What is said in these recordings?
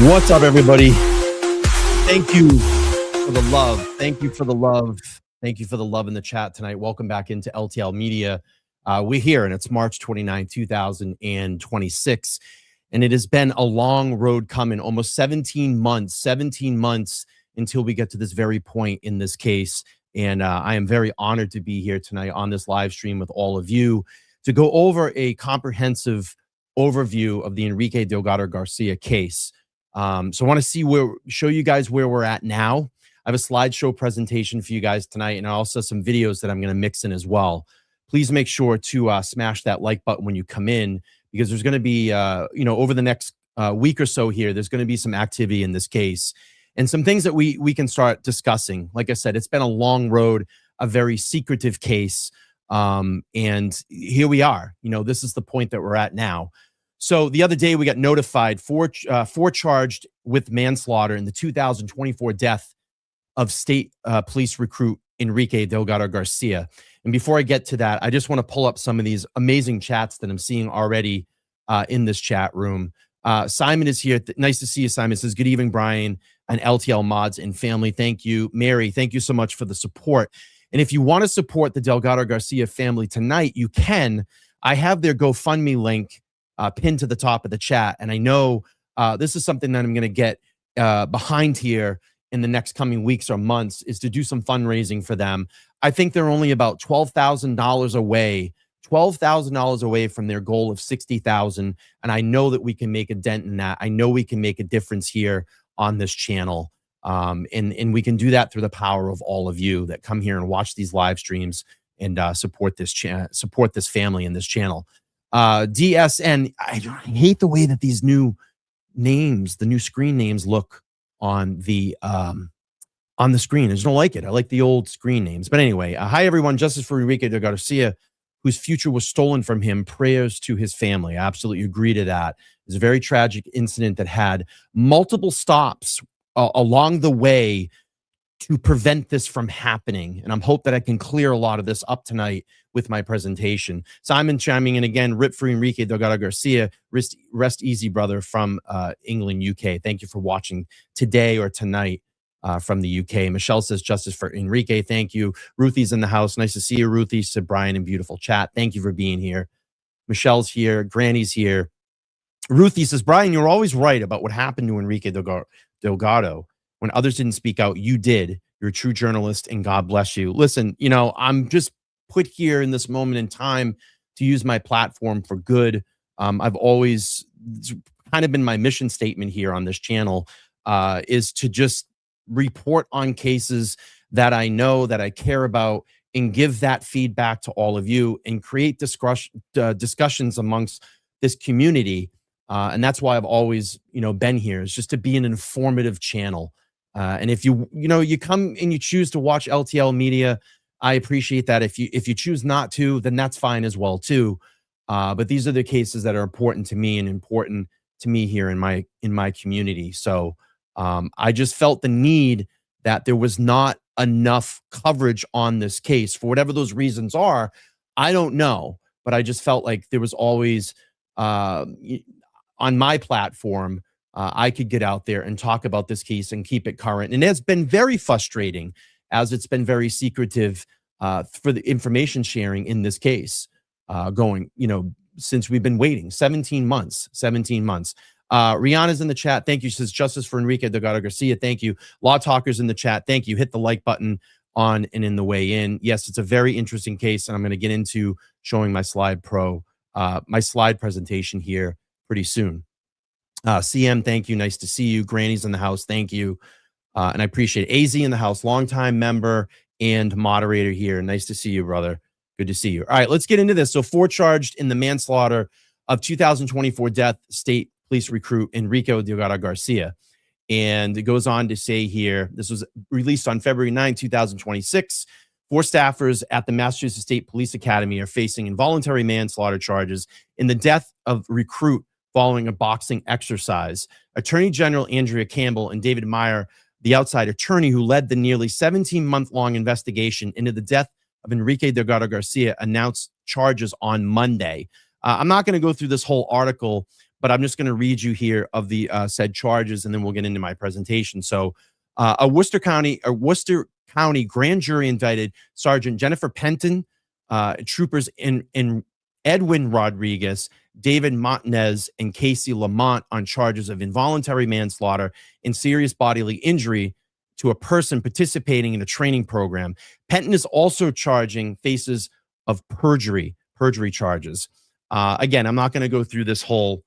What's up, everybody? Thank you for the love. Thank you for the love. Thank you for the love in the chat tonight. Welcome back into LTL Media. We're here, and it's March 29, 2026. And it has been a long road coming, almost 17 months until we get to this very point in this case. And I am very honored to be here tonight on this live stream with all of you to go over a comprehensive overview of the Enrique Delgado-Garcia case. So I want to show you guys where we're at now. I have a slideshow presentation for you guys tonight, and also some videos that I'm going to mix in as well. Please make sure to smash that like button when you come in, because there's going to be, over the next week or so here, there's going to be some activity in this case and some things that we can start discussing. Like I said, it's been a long road, a very secretive case, and here we are. This is the point that we're at now. So the other day we got notified four charged with manslaughter in the 2024 death of state police recruit Enrique Delgado-Garcia. And before I get to that, I just want to pull up some of these amazing chats that I'm seeing already in this chat room. Simon is here. Nice to see you, Simon. Says, good evening, Brian, and LTL mods and family. Thank you. Mary, thank you so much for the support. And if you want to support the Delgado-Garcia family tonight, you can. I have their GoFundMe link pinned to the top of the chat. And I know this is something that I'm going to get behind here in the next coming weeks or months, is to do some fundraising for them. I think they're only about $12,000 away from their goal of $60,000. And I know that we can make a dent in that. I know we can make a difference here on this channel. And we can do that through the power of all of you that come here and watch these live streams and support this family and this channel. DSN, I hate the way that these new names, the new screen names, look on the screen. I just don't like it. I like the old screen names. But anyway, hi everyone. Justice for Enrique Delgado-Garcia, whose future was stolen from him. Prayers to his family. I absolutely agree to that. It's a very tragic incident that had multiple stops along the way to prevent this from happening. And I'm hope that I can clear a lot of this up tonight with my presentation. Simon chiming in again, rip for Enrique Delgado-Garcia, rest easy, brother, from England, UK. Thank you for watching today or tonight from the UK. Michelle says, justice for Enrique. Thank you. Ruthie's in the house. Nice to see you, Ruthie, said Brian in beautiful chat. Thank you for being here. Michelle's here. Granny's here. Ruthie says, Brian, you're always right about what happened to Enrique Delgado. When others didn't speak out, you did. You're a true journalist, and God bless you. Listen, I'm just put here in this moment in time to use my platform for good. I've always, it's kind of been my mission statement here on this channel, is to just report on cases that I know, that I care about, and give that feedback to all of you and create discussions amongst this community. And that's why I've always, been here, is just to be an informative channel. And if you come and you choose to watch LTL Media, I appreciate that. If you choose not to, then that's fine as well too. But these are the cases that are important to me and important to me here in my community. So I just felt the need that there was not enough coverage on this case for whatever those reasons are. I don't know, but I just felt like there was always on my platform, I could get out there and talk about this case and keep it current. And it's been very frustrating, as it's been very secretive for the information sharing in this case going, since we've been waiting 17 months. Rihanna's in the chat. Thank you. She says, justice for Enrique Delgado-Garcia. Thank you. Law Talkers in the chat. Thank you. Hit the like button on and in the way in. Yes, it's a very interesting case, and I'm going to get into showing my slide presentation here pretty soon. CM, thank you. Nice to see you. Granny's in the house. Thank you. And I appreciate it. AZ in the house, longtime member and moderator here. Nice to see you, brother. Good to see you. All right, let's get into this. So 4 charged in the manslaughter of 2024 death state police recruit Enrique Delgado-Garcia. And it goes on to say here, this was released on February 9, 2026. 4 staffers at the Massachusetts State Police Academy are facing involuntary manslaughter charges in the death of recruit following a boxing exercise. Attorney General Andrea Campbell and David Meyer, the outside attorney who led the nearly 17-month-long investigation into the death of Enrique Delgado-Garcia, announced charges on Monday. I'm not going to go through this whole article, but I'm just going to read you here of the said charges, and then we'll get into my presentation. So a Worcester County grand jury indicted Sergeant Jennifer Penton, troopers in Edwin Rodriguez, David Montanez, and Casey Lamont on charges of involuntary manslaughter and serious bodily injury to a person participating in a training program. Penton is also faces of perjury charges. Again, I'm not going to go through this whole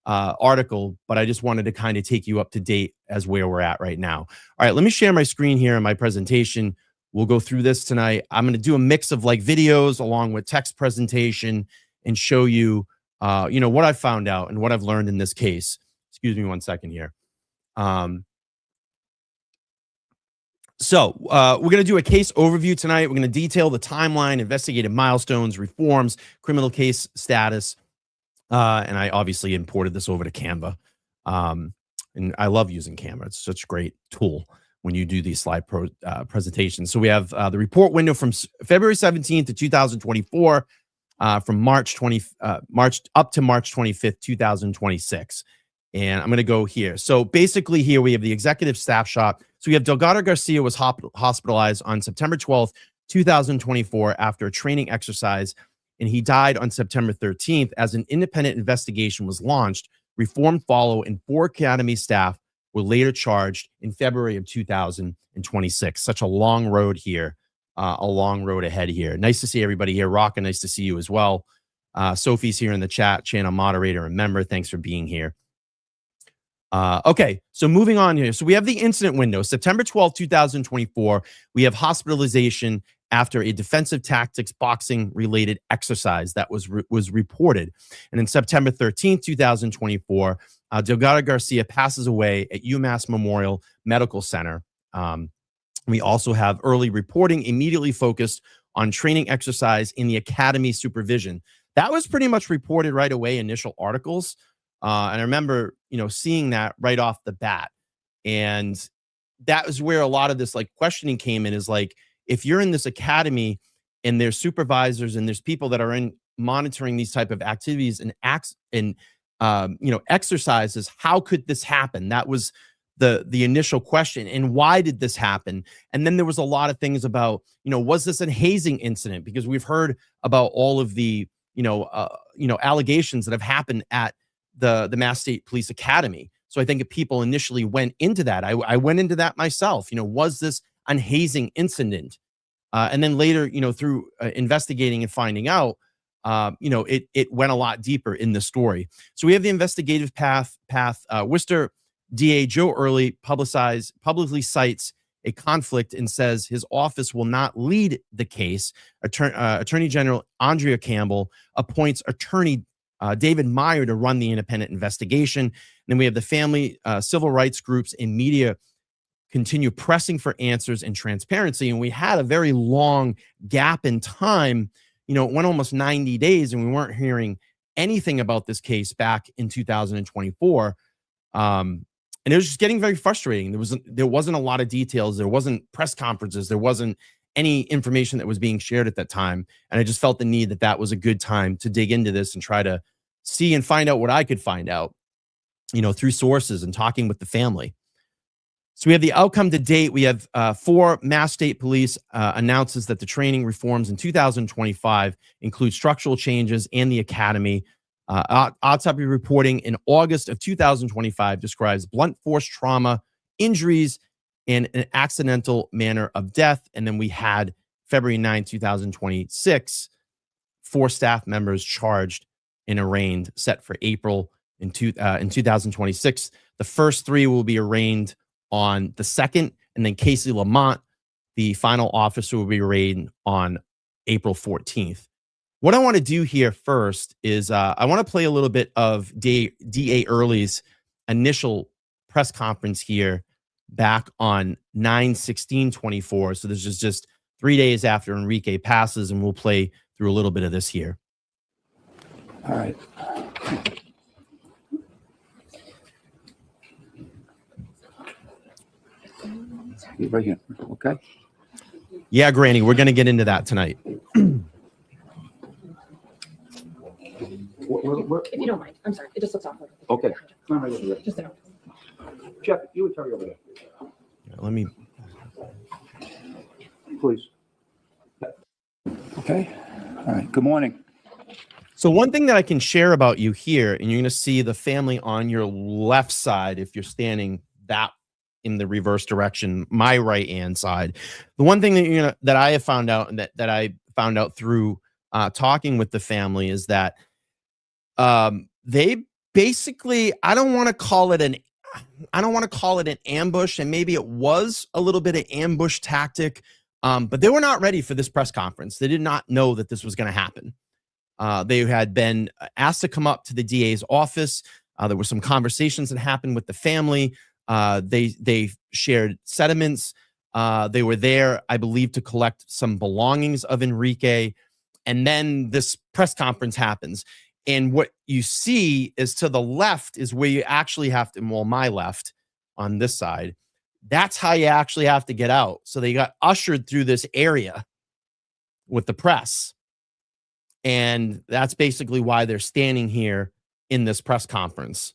article, but I just wanted to kind of take you up to date as where we're at right now. All right, let me share my screen here in my presentation. We'll go through this tonight. I'm going to do a mix of like videos along with text presentation and show you, what I found out and what I've learned in this case. Excuse me 1 second here. So we're going to do a case overview tonight. We're going to detail the timeline, investigative milestones, reforms, criminal case status. And I obviously imported this over to Canva. And I love using Canva. It's such a great tool when you do these slide presentations. So we have the report window from February 17th to 2024, from March up to March 25th, 2026. And I'm going to go here. So basically here we have the executive staff shot. So we have Delgado-Garcia was hospitalized on September 12th, 2024 after a training exercise, and he died on September 13th. As an independent investigation was launched, reform followed, and 4 academy staff were later charged in February of 2026. Such a long road here, a long road ahead here. Nice to see everybody here. Rocka, nice to see you as well. Sophie's here in the chat, channel moderator and member. Thanks for being here. Okay, so moving on here. So we have the incident window, September 12th, 2024. We have hospitalization after a defensive tactics boxing related exercise that was reported. And then September 13th, 2024, Delgado-Garcia passes away at UMass Memorial Medical Center. We also have early reporting immediately focused on training exercise in the academy supervision. That was pretty much reported right away, initial articles. And I remember, seeing that right off the bat. And that was where a lot of this like questioning came in, is like, if you're in this academy and there's supervisors and there's people that are in monitoring these type of activities and acts and, exercises, how could this happen? That was the initial question. And why did this happen? And then there was a lot of things about, was this a hazing incident? Because we've heard about all of the, allegations that have happened at the Mass State Police Academy. So I think if people initially went into that, I went into that myself, was this a hazing incident? And then later, through investigating and finding out, it went a lot deeper in the story. So we have the investigative path. Worcester DA Joe Early publicly cites a conflict and says his office will not lead the case. Attorney General Andrea Campbell appoints attorney David Meyer to run the independent investigation. And then we have the family, civil rights groups, and media continue pressing for answers and transparency. And we had a very long gap in time. It went almost 90 days and we weren't hearing anything about this case back in 2024. And it was just getting very frustrating. There wasn't a lot of details. There wasn't press conferences. There wasn't any information that was being shared at that time. And I just felt the need that was a good time to dig into this and try to see and find out what I could find out, through sources and talking with the family. So we have the outcome to date. We have 4 Mass State Police announces that the training reforms in 2025 include structural changes and the academy. Autopsy reporting in August of 2025 describes blunt force trauma, injuries, and an accidental manner of death. And then we had February 9, 2026, 4 staff members charged and arraigned, set for April in 2026. The first 3 will be arraigned on the 2nd, and then Casey Lamont, the final officer, will be arraigned on April 14th. What I want to do here first is I want to play a little bit of DA Early's initial press conference here back on 9/16/24. So this is just 3 days after Enrique passes, and we'll play through a little bit of this here. All right. Right here. Okay. Yeah, Granny, we're going to get into that tonight. What If you don't mind, I'm sorry. It just looks awkward. Okay. Just a Jeff, you would carry over there, Let me. please. Okay. All right. Good morning. So one thing that I can share about you here, and you're going to see the family on your left side if you're standing that in the reverse direction, my right hand side. The one thing that that I have found out, and that I found out through talking with the family, is that they basically, I don't want to call it an ambush, and maybe it was a little bit of ambush tactic, but they were not ready for this press conference. They did not know that this was going to happen. They had been asked to come up to the DA's office. There were some conversations that happened with the family. They shared sentiments. They were there, I believe, to collect some belongings of Enrique. And then this press conference happens. And what you see is to the left is where you actually have to, well, my left on this side, that's how you actually have to get out. So they got ushered through this area with the press. And that's basically why they're standing here in this press conference.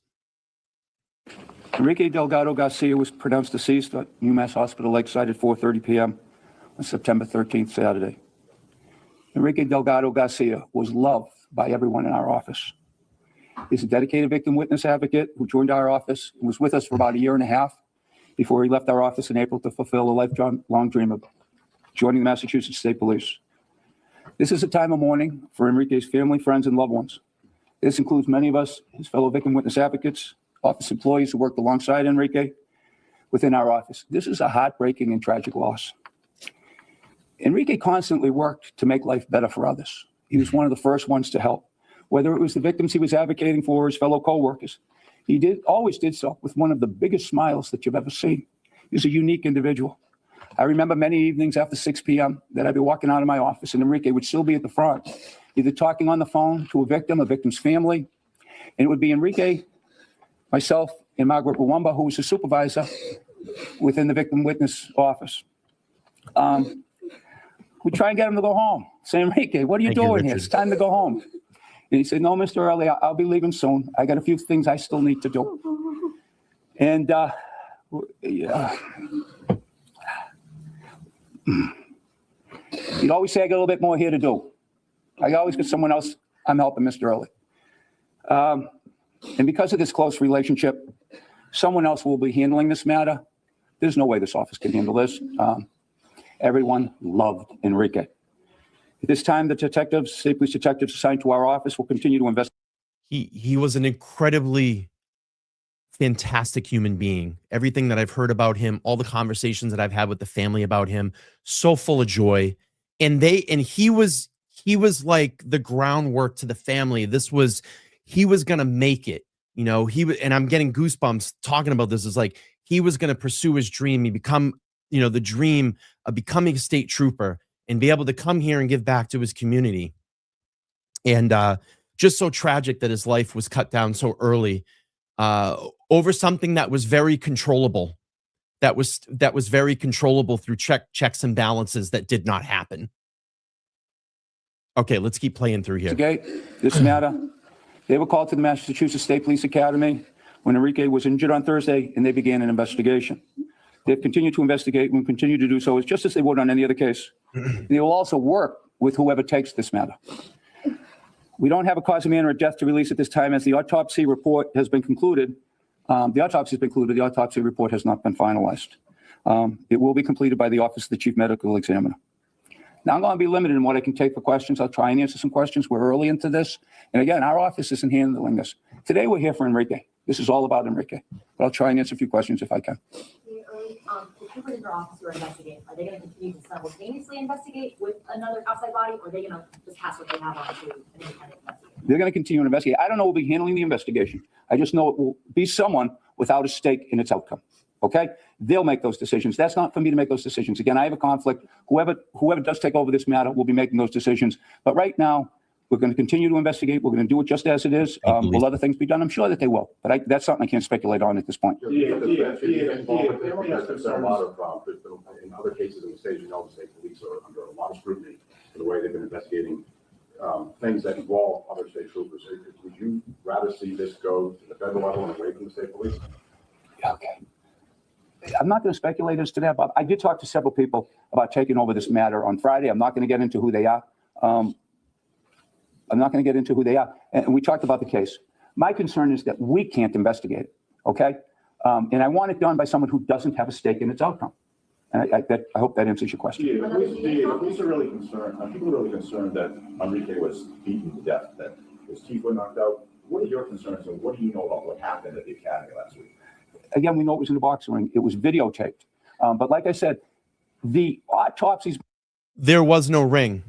Enrique Delgado-Garcia was pronounced deceased at UMass Hospital Lakeside at 4:30 p.m. on September 13th, Saturday. Enrique Delgado-Garcia was loved by everyone in our office. He's a dedicated victim witness advocate who joined our office and was with us for about a year and a half before he left our office in April to fulfill a lifelong dream of joining the Massachusetts State Police. This is a time of mourning for Enrique's family, friends, and loved ones. This includes many of us, his fellow victim witness advocates, office employees who worked alongside Enrique within our office. This is a heartbreaking and tragic loss. Enrique constantly worked to make life better for others. He was one of the first ones to help, whether it was the victims he was advocating for or his fellow coworkers. He always did so with one of the biggest smiles that you've ever seen. He's a unique individual. I remember many evenings after 6 p.m. that I'd be walking out of my office and Enrique would still be at the front, either talking on the phone to a victim's family. And it would be Enrique, myself, and Margaret Bawamba, who was the supervisor within the victim witness office. We try and get him to go home. Say, Enrique, what are you doing here? It's time to go home. And he said, no, Mr. Early, I'll be leaving soon. I got a few things I still need to do. And he'd always say, I got a little bit more here to do. I always get someone else, I'm helping Mr. Early. And because of this close relationship, someone else will be handling this matter. There's no way this office can handle this. Everyone loved Enrique. At this time, the detectives, state police detectives assigned to our office will continue to investigate. He was an incredibly fantastic human being. Everything that I've heard about him, all the conversations that I've had with the family about him, so full of joy. And he was like the groundwork to the family. He was going to make it, and I'm getting goosebumps talking about this. Is like, he was going to pursue his dream. He become, the dream of becoming a state trooper and be able to come here and give back to his community. And just so tragic that his life was cut down so early over something that was very controllable. That was very controllable through checks and balances that did not happen. Okay, let's keep playing through here. This matter, they were called to the Massachusetts State Police Academy when Enrique was injured on Thursday, and they began an investigation. They've continued to investigate and will continue to do so just as they would on any other case. They will also work with whoever takes this matter. We don't have a cause of manner of death to release at this time, as the autopsy report has been concluded. The autopsy has been concluded. The autopsy report has not been finalized. It will be completed by the Office of the Chief Medical Examiner. Now, I'm going to be limited in what I can take for questions. I'll try and answer some questions. We're early into this. And again, our office isn't handling this. Today, we're here for Enrique. This is all about Enrique. But I'll try and answer a few questions if I can. The people in your office who are investigating, are they going to continue to simultaneously investigate with another outside body, or are they going to just pass what they have on to an independent investigator? They're going to continue to investigate. I don't know who will be handling the investigation. I just know it will be someone without a stake in its outcome. Okay? They'll make those decisions. That's not for me to make those decisions. Again, I have a conflict. Whoever does take over this matter will be making those decisions. But right now, we're going to continue to investigate. We're going to do it just as it is. Will other things be done? I'm sure that they will. But that's something I can't speculate on at this point. There are a lot of, in other cases in the state, the state police are under a lot of scrutiny for the way they've been investigating things that involve other state troopers. Would you rather see this go to the federal level and away from the state police? Okay. I'm not going to speculate as to that, but I did talk to several people about taking over this matter on Friday. I'm not going to get into who they are. And we talked about the case. My concern is that we can't investigate it, okay? And I want it done by someone who doesn't have a stake in its outcome. And I hope that answers your question. The police are really concerned, people are really concerned that Enrique was beaten to death, that his teeth were knocked out. What are your concerns, and what do you know about what happened at the academy last week? Again, we know it was in the boxing ring. It was videotaped. But like I said, the autopsies. There was no ring.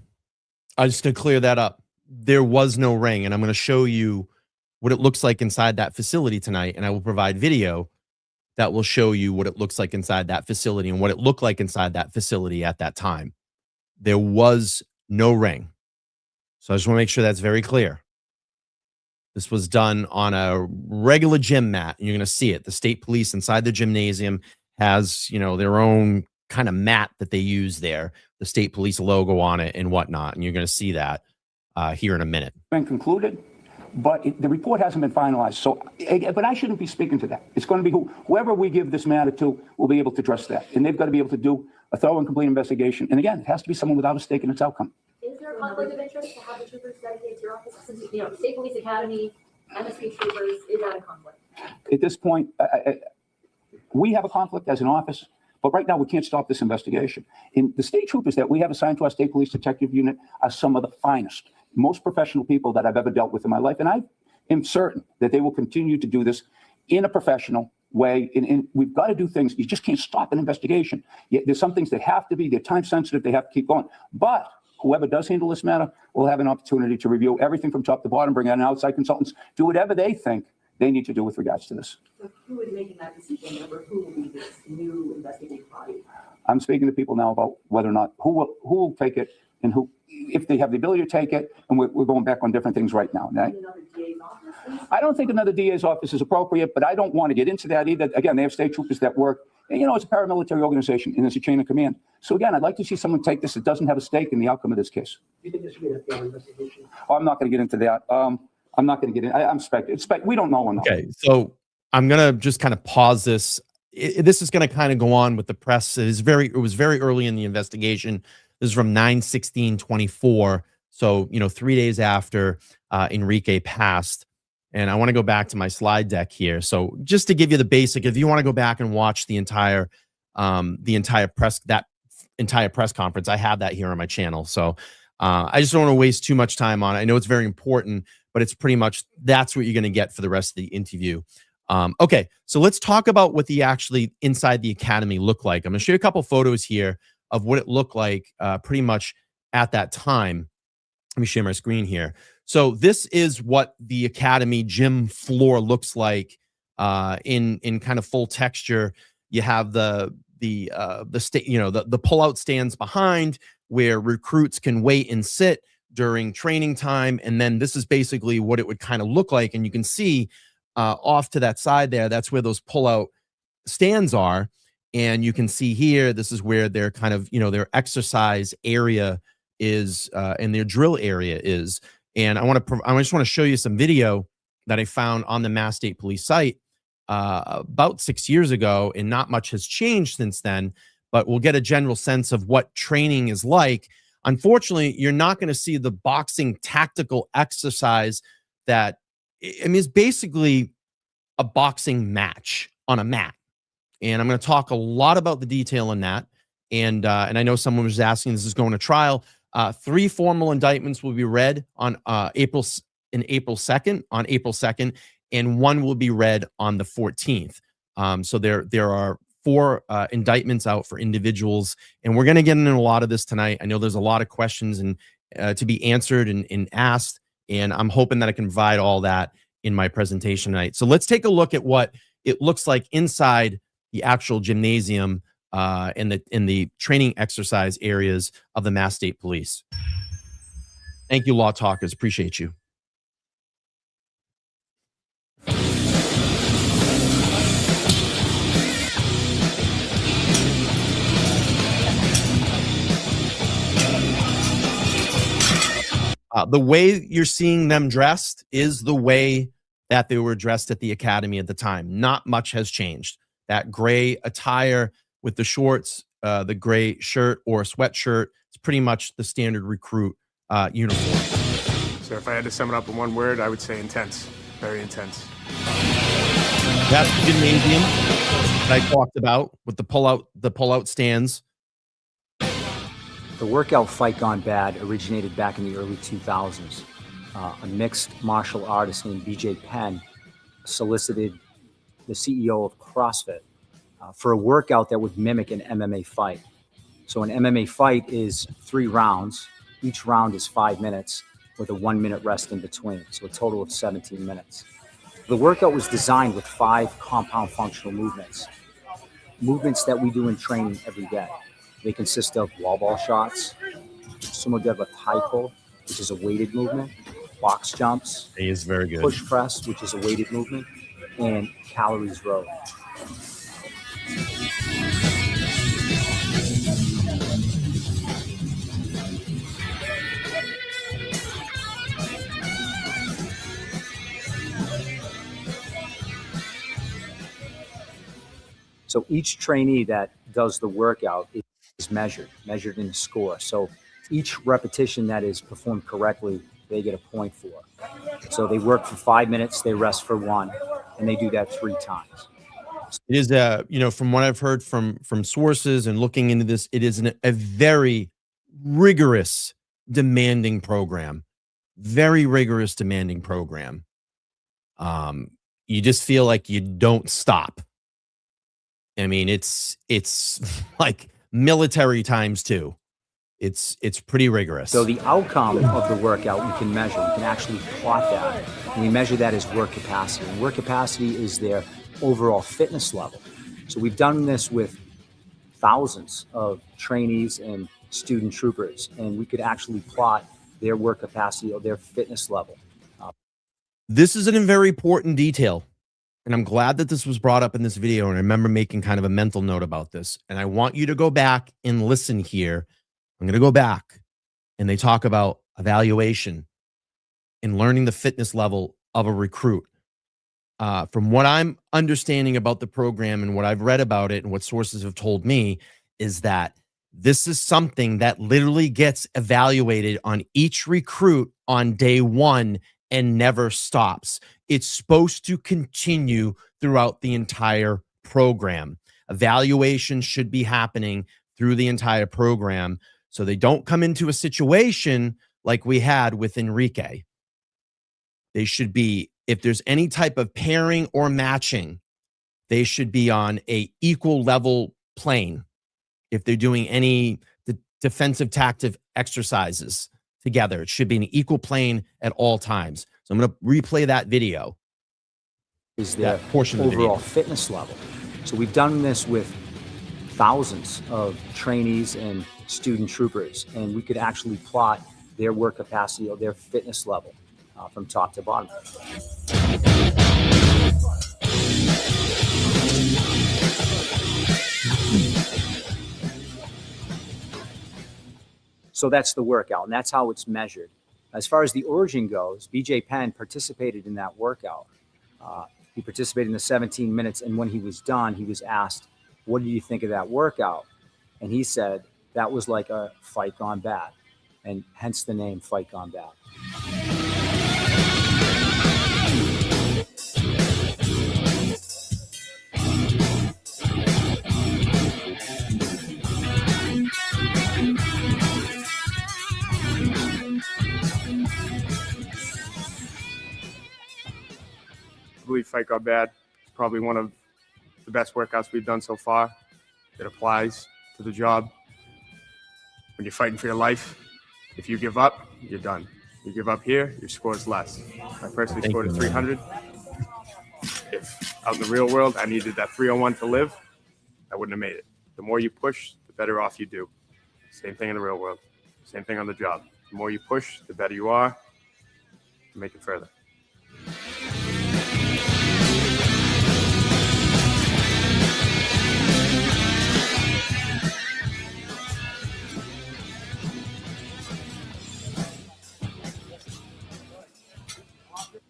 I'm just going to clear that up. There was no ring. And I'm going to show you what it looks like inside that facility tonight. And I will provide video that will show you what it looks like inside that facility and what it looked like inside that facility at that time. There was no ring. So I just want to make sure that's very clear. This was done on a regular gym mat, and you're going to see it. The state police inside the gymnasium has, their own kind of mat that they use there, the state police logo on it and whatnot. And you're going to see that here in a minute. Been concluded, but the report hasn't been finalized. So, but I shouldn't be speaking to that. It's going to be whoever we give this matter to will be able to address that. And they've got to be able to do a thorough and complete investigation. And again, it has to be someone without a stake in its outcome. Is there a conflict of interest to have the troopers dedicated to your office? Since, State Police Academy, MSP troopers, is that a conflict? At this point, we have a conflict as an office, but right now we can't stop this investigation. And the state troopers that we have assigned to our state police detective unit are some of the finest, most professional people that I've ever dealt with in my life. And I am certain that they will continue to do this in a professional way. And we've got to do things. You just can't stop an investigation. There's some things that have to be, they're time sensitive, they have to keep going. But whoever does handle this matter will have an opportunity to review everything from top to bottom, bring in outside consultants, do whatever they think they need to do with regards to this. So who is making that decision over who will be this new investigative body? I'm speaking to people now about whether or not who will take it and who, if they have the ability to take it, and we're going back on different things right now. Another DA's office? I don't think another DA's office is appropriate, but I don't want to get into that either. Again, they have state troopers that work, and it's a paramilitary organization, and it's a chain of command. So again, I'd like to see someone take this that doesn't have a stake in the outcome of this case. Do you think this should be an FBI investigation? Oh, I'm not going to get into that. I'm not going to get in. I'm we don't know enough. Okay, so I'm going to just kind of pause this. This is going to kind of go on with the press. It was very early in the investigation. This is from 9/16/24. So, 3 days after Enrique passed. And I want to go back to my slide deck here. So just to give you the basic, if you want to go back and watch the entire press conference, I have that here on my channel. So I just don't want to waste too much time on it. I know it's very important, but it's pretty much, that's what you're going to get for the rest of the interview. Okay, so let's talk about what the actually inside the academy looked like. I'm going to show you a couple photos here of what it looked like pretty much at that time. Let me share my screen here. So this is what the academy gym floor looks like in kind of full texture. You have the pull-out stands behind where recruits can wait and sit during training time. And then this is basically what it would kind of look like. And you can see off to that side there, that's where those pull-out stands are. And you can see here, this is where their kind of, their exercise area is and their drill area is. And I just want to show you some video that I found on the Mass State Police site about 6 years ago, and not much has changed since then, but we'll get a general sense of what training is like. Unfortunately, you're not going to see the boxing tactical exercise that, it's basically a boxing match on a mat. And I'm going to talk a lot about the detail in that. And I know someone was asking, this is going to trial. 3 formal indictments will be read on April 2nd, and 1 will be read on the 14th. So there are 4 indictments out for individuals, and we're going to get into a lot of this tonight. I know there's a lot of questions and to be answered and asked, and I'm hoping that I can provide all that in my presentation tonight. So let's take a look at what it looks like inside the actual gymnasium in the training exercise areas of the Mass State Police. Thank you, Law Talkers. Appreciate you. The way you're seeing them dressed is the way that they were dressed at the academy at the time. Not much has changed. That gray attire with the shorts, the gray shirt or sweatshirt, it's pretty much the standard recruit uniform. So if I had to sum it up in one word, I would say intense. Very intense. That's the gymnasium that I talked about with the pull-out stands. The workout Fight Gone Bad originated back in the early 2000s. A mixed martial artist named BJ Penn solicited the CEO of CrossFit for a workout that would mimic an MMA fight. So an MMA fight is 3 rounds. Each round is 5 minutes with a 1 minute rest in between. So a total of 17 minutes. The workout was designed with 5 compound functional movements that we do in training every day. They consist of wall ball shots, sumo deadlift high pull, which is a weighted movement, box jumps, He is very good. push press, which is a weighted movement, and calories row. So each trainee that does the workout is measured in a score. So each repetition that is performed correctly, they get a point for. So they work for 5 minutes, they rest for 1, and they do that 3 times. It is from what I've heard from sources and looking into this, it is a very rigorous, demanding program. Very rigorous, demanding program. You just feel like you don't stop. I mean, it's like military times 2. It's pretty rigorous. So the outcome of the workout we can measure. We can actually plot that. And we measure that as work capacity. And work capacity is their overall fitness level. So we've done this with thousands of trainees and student troopers, and we could actually plot their work capacity or their fitness level. This is a very important detail. And I'm glad that this was brought up in this video. And I remember making kind of a mental note about this. And I want you to go back and listen here. I'm going to go back, and they talk about evaluation and learning the fitness level of a recruit. From what I'm understanding about the program and what I've read about it and what sources have told me is that this is something that literally gets evaluated on each recruit on day 1 and never stops. It's supposed to continue throughout the entire program. Evaluation should be happening through the entire program so they don't come into a situation like we had with Enrique. They should be, if there's any type of pairing or matching, they should be on a equal level plane. If they're doing any defensive tactic exercises together, it should be an equal plane at all times. So I'm going to replay that video. Is their portion of the overall video. fitness level. So we've done this with thousands of trainees and student troopers, and we could actually plot their work capacity or their fitness level from top to bottom. So that's the workout, and that's how it's measured. As far as the origin goes, BJ Penn participated in that workout. He participated in the 17 minutes, and when he was done, he was asked, "What did you think of that workout?" And he said, "That was like a fight gone bad," and hence the name Fight Gone Bad. I believe Fight Gone Bad is probably one of the best workouts we've done so far. It applies to the job. When you're fighting for your life, if you give up, you're done. You give up here, your score is less. I personally scored a 300. If out in the real world I needed that 301 to live, I wouldn't have made it. The more you push, the better off you do. Same thing in the real world. Same thing on the job. The more you push, the better you are to make it further.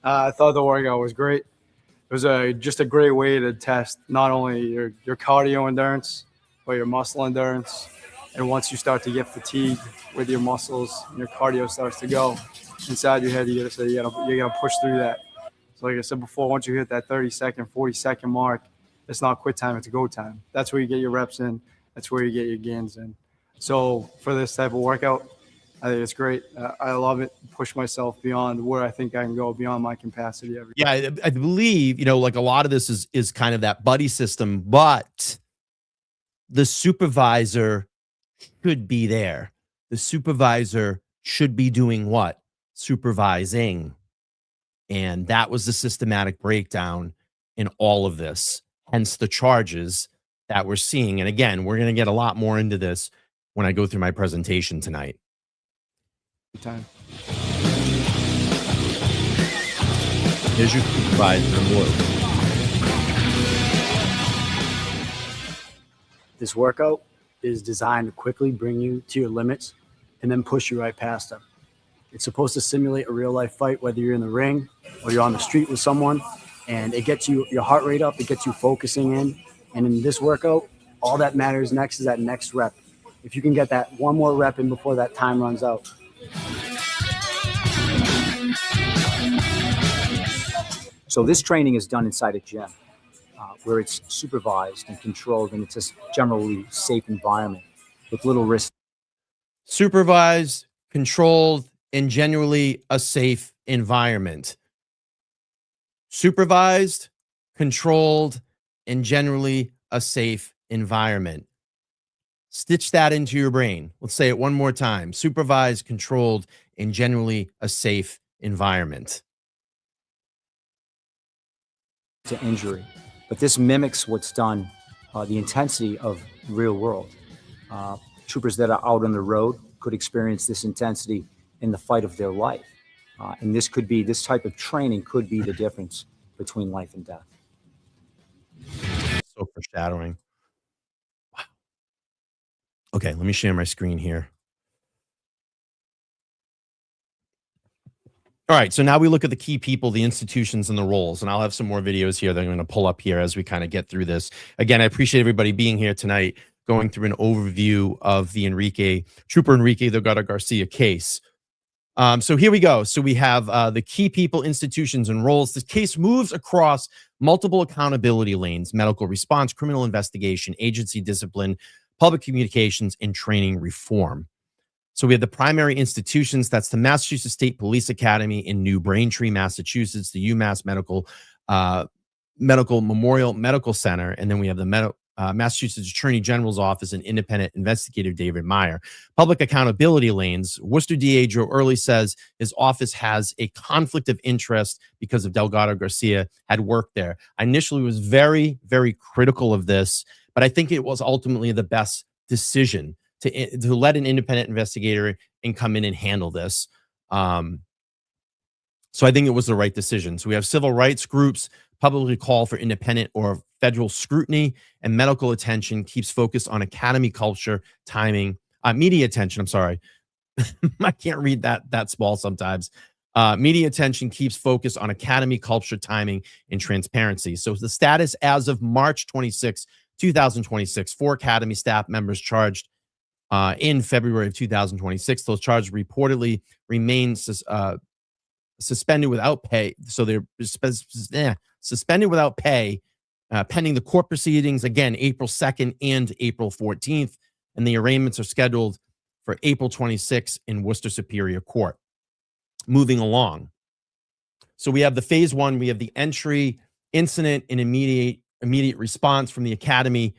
I thought the workout was great. It was just a great way to test not only your cardio endurance, but your muscle endurance. And once you start to get fatigued with your muscles and your cardio starts to go inside your head, you gotta push through that. So like I said before, once you hit that 30-second, 40-second mark, it's not quit time, it's go time. That's where you get your reps in. That's where you get your gains in. So for this type of workout, I think it's great. I love it. Push myself beyond where I think I can go, beyond my capacity. Yeah, I believe, like a lot of this is kind of that buddy system, but the supervisor should be there. The supervisor should be doing what? Supervising. And that was the systematic breakdown in all of this, hence the charges that we're seeing. And again, we're going to get a lot more into this when I go through my presentation tonight. Time. Here's your supervisor. This workout is designed to quickly bring you to your limits and then push you right past them. It's supposed to simulate a real life fight, whether you're in the ring or you're on the street with someone, and it gets you your heart rate up, it gets you focusing in. And in this workout, all that matters next is that next rep. If you can get that one more rep in before that time runs out. So this training is done inside a gym where it's supervised and controlled, and it's a generally safe environment with little risk. Supervised, controlled, and generally a safe environment. Supervised, controlled, and generally a safe environment. Stitch that into your brain. Let's say it one more time. Supervised, controlled, and generally a safe environment. To injury, but this mimics what's done, the intensity of real world. Troopers that are out on the road could experience this intensity in the fight of their life. And this type of training could be the difference between life and death. So foreshadowing. Wow. Okay, let me share my screen here. All right, so now we look at the key people, the institutions, and the roles, and I'll have some more videos here that I'm going to pull up here as we kind of get through this. Again, I appreciate everybody being here tonight, going through an overview of the Trooper Enrique Delgado-Garcia case. So here we go. So we have the key people, institutions, and roles. This case moves across multiple accountability lanes: medical response, criminal investigation, agency discipline, public communications, and training reform. So we have the primary institutions. That's the Massachusetts State Police Academy in New Braintree, Massachusetts, the UMass Medical Memorial Medical Center, and then we have the Massachusetts Attorney General's Office and Independent Investigator David Meyer. Public accountability lanes. Worcester DA Joe Early says his office has a conflict of interest because of Delgado-Garcia had worked there. I initially was very, very critical of this, but I think it was ultimately the best decision to let an independent investigator and come in and handle this. So I think it was the right decision. So we have civil rights groups publicly call for independent or federal scrutiny, and medical attention keeps focused on academy culture, timing, media attention. I'm sorry. I can't read that small sometimes. Media attention keeps focused on academy culture, timing, and transparency. So the status as of March 26, 2026, 4 academy staff members charged in February of 2026. Those charges reportedly remain suspended without pay. So they're suspended without pay pending the court proceedings, again, April 2nd and April 14th. And the arraignments are scheduled for April 26th in Worcester Superior Court. Moving along. So we have the phase 1. We have the entry, incident, and immediate response from the academy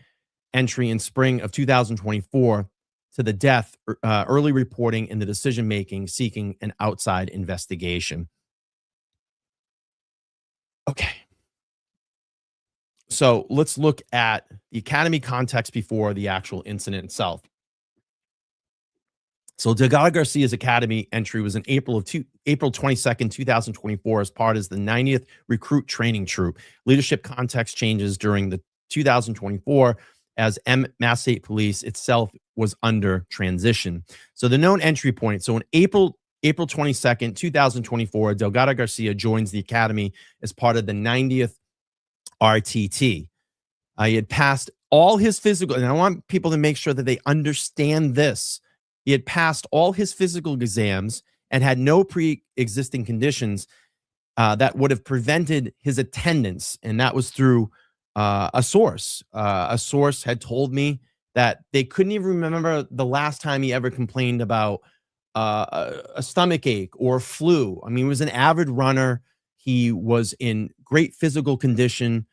entry in spring of 2024 to the death, early reporting, and the decision-making, seeking an outside investigation. Okay. So let's look at the academy context before the actual incident itself. So Delgado-Garcia's academy entry was in April 22nd, 2024, as part of the 90th Recruit Training Troop. Leadership context changes during the 2024 as Mass State Police itself was under transition. So the known entry point. So in April April 22nd, 2024, Delgado-Garcia joins the academy as part of the 90th RTT. He had passed all his physical, and I want people to make sure that they understand this. He had passed all his physical exams and had no pre-existing conditions that would have prevented his attendance, and that was through a source. A source had told me that they couldn't even remember the last time he ever complained about a stomach ache or flu. I mean, he was an avid runner. He was in great physical condition,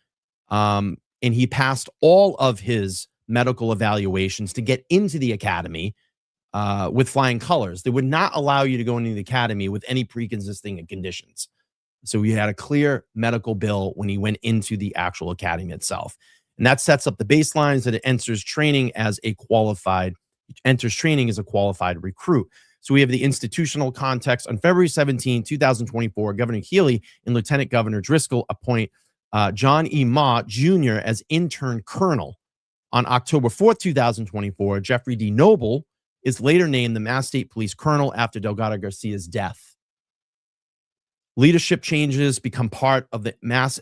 and he passed all of his medical evaluations to get into the academy with flying colors. They would not allow you to go into the academy with any pre-existing conditions. So he had a clear medical bill when he went into the actual academy itself. And that sets up the baselines that it enters training as a qualified recruit. So we have the institutional context. On February 17, 2024, Governor Healy and Lieutenant Governor Driscoll appoint John E. Ma Jr. as intern colonel. On October 4th, 2024, Jeffrey D. Noble is later named the Mass State Police Colonel after Delgado-Garcia's death. Leadership changes become part of the Mass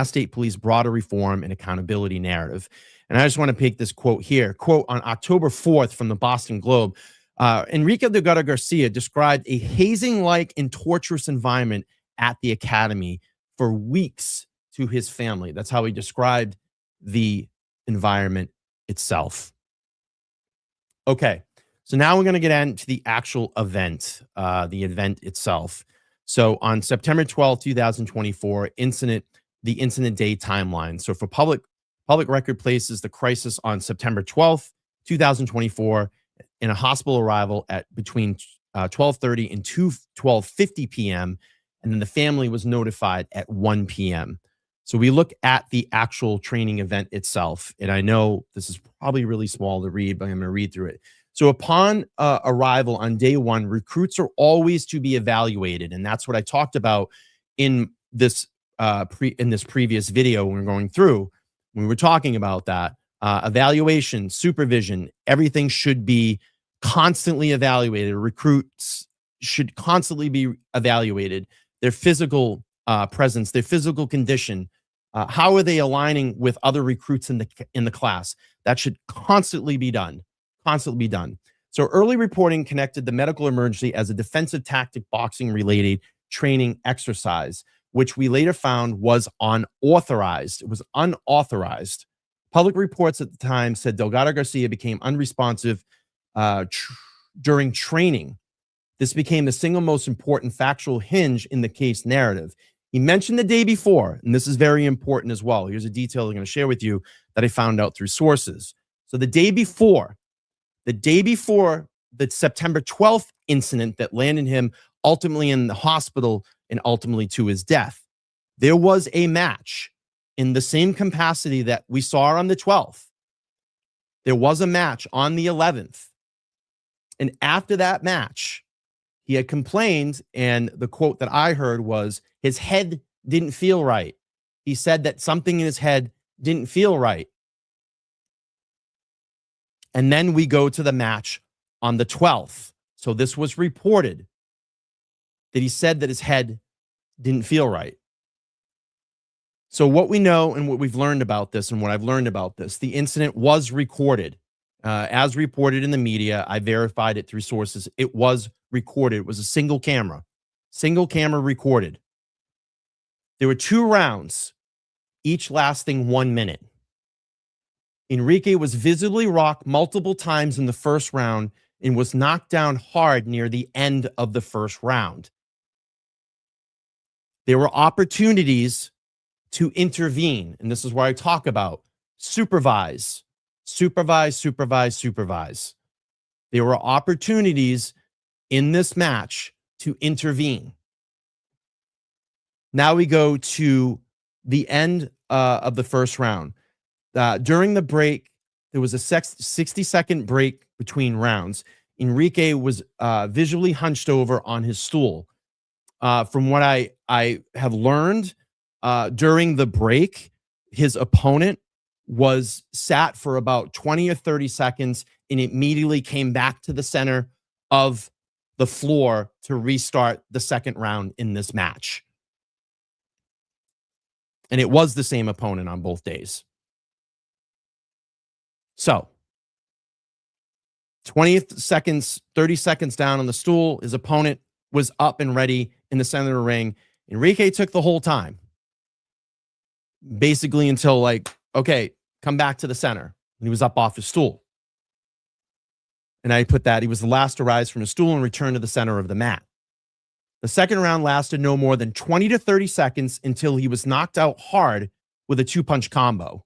State Police broader reform and accountability narrative. And I just want to pick this quote here. Quote, on October 4th from the Boston Globe, Enrique Delgado-Garcia described a hazing-like and torturous environment at the academy for weeks to his family. That's how he described the environment itself. Okay, so now we're going to get into the actual event, the event itself. So on September 12, 2024, the incident day timeline. So for public record places the crisis on September 12th, 2024, in a hospital arrival at between 12:30 and 12:50 p.m. And then the family was notified at 1 p.m. So we look at the actual training event itself. And I know this is probably really small to read, but I'm going to read through it. So upon arrival on day one, recruits are always to be evaluated. And that's what I talked about in this previous video when we were going through. We were talking about that. Evaluation, supervision, everything should be constantly evaluated. Recruits should constantly be evaluated. Their physical presence, their physical condition, how are they aligning with other recruits in the class? That should constantly be done. So early reporting connected the medical emergency as a defensive tactic boxing related training exercise, which we later found was unauthorized. It was unauthorized. Public reports at the time said Delgado-Garcia became unresponsive during training. This became the single most important factual hinge in the case narrative. He mentioned the day before, and this is very important as well. Here's a detail I'm going to share with you that I found out through sources. So the day before the September 12th incident that landed him ultimately in the hospital and ultimately to his death, there was a match in the same capacity that we saw on the 12th. There was a match on the 11th. And after that match, he had complained, and the quote that I heard was, his head didn't feel right. He said that something in his head didn't feel right. And then we go to the match on the 12th. So this was reported that he said that his head didn't feel right. So what we know and what we've learned about this and what I've learned about this, the incident was recorded. As reported in the media, I verified it through sources. It was recorded. It was a single camera recorded. There were 2 rounds, each lasting 1 minute. Enrique was visibly rocked multiple times in the first round and was knocked down hard near the end of the first round. There were opportunities to intervene, and this is where I talk about supervise. There were opportunities in this match to intervene. Now we go to the end of the first round. During the break, there was a 60-second break between rounds. Enrique was visually hunched over on his stool. From what I have learned, during the break, his opponent was sat for about 20 or 30 seconds and immediately came back to the center of the floor to restart the second round in this match. And it was the same opponent on both days. So 20 seconds, 30 seconds down on the stool, his opponent was up and ready in the center of the ring. Enrique took the whole time, basically until like, okay, come back to the center. And he was up off his stool. And I put that he was the last to rise from his stool and return to the center of the mat. The second round lasted no more than 20 to 30 seconds until he was knocked out hard with a 2-punch combo.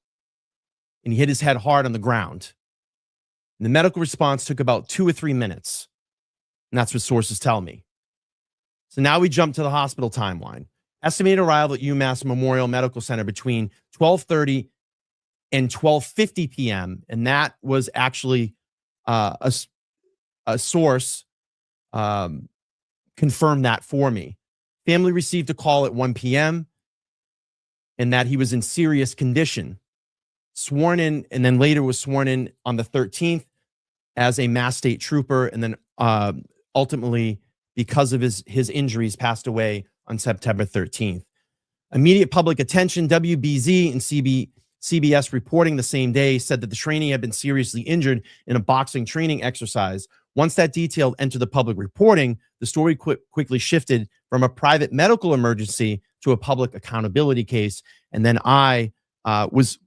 And he hit his head hard on the ground. And the medical response took about 2 or 3 minutes. And that's what sources tell me. So now we jump to the hospital timeline. Estimated arrival at UMass Memorial Medical Center between 12:30 and 12:50 p.m. And that was actually a source confirmed that for me. Family received a call at 1 p.m. and that he was in serious condition. Sworn in, and then later was sworn in on the 13th as a Mass State Trooper, and then ultimately, because of his injuries, passed away on September 13th. Immediate public attention, WBZ and CBS reporting the same day said that the trainee had been seriously injured in a boxing training exercise. Once that detail entered the public reporting, the story quickly shifted from a private medical emergency to a public accountability case. And then I was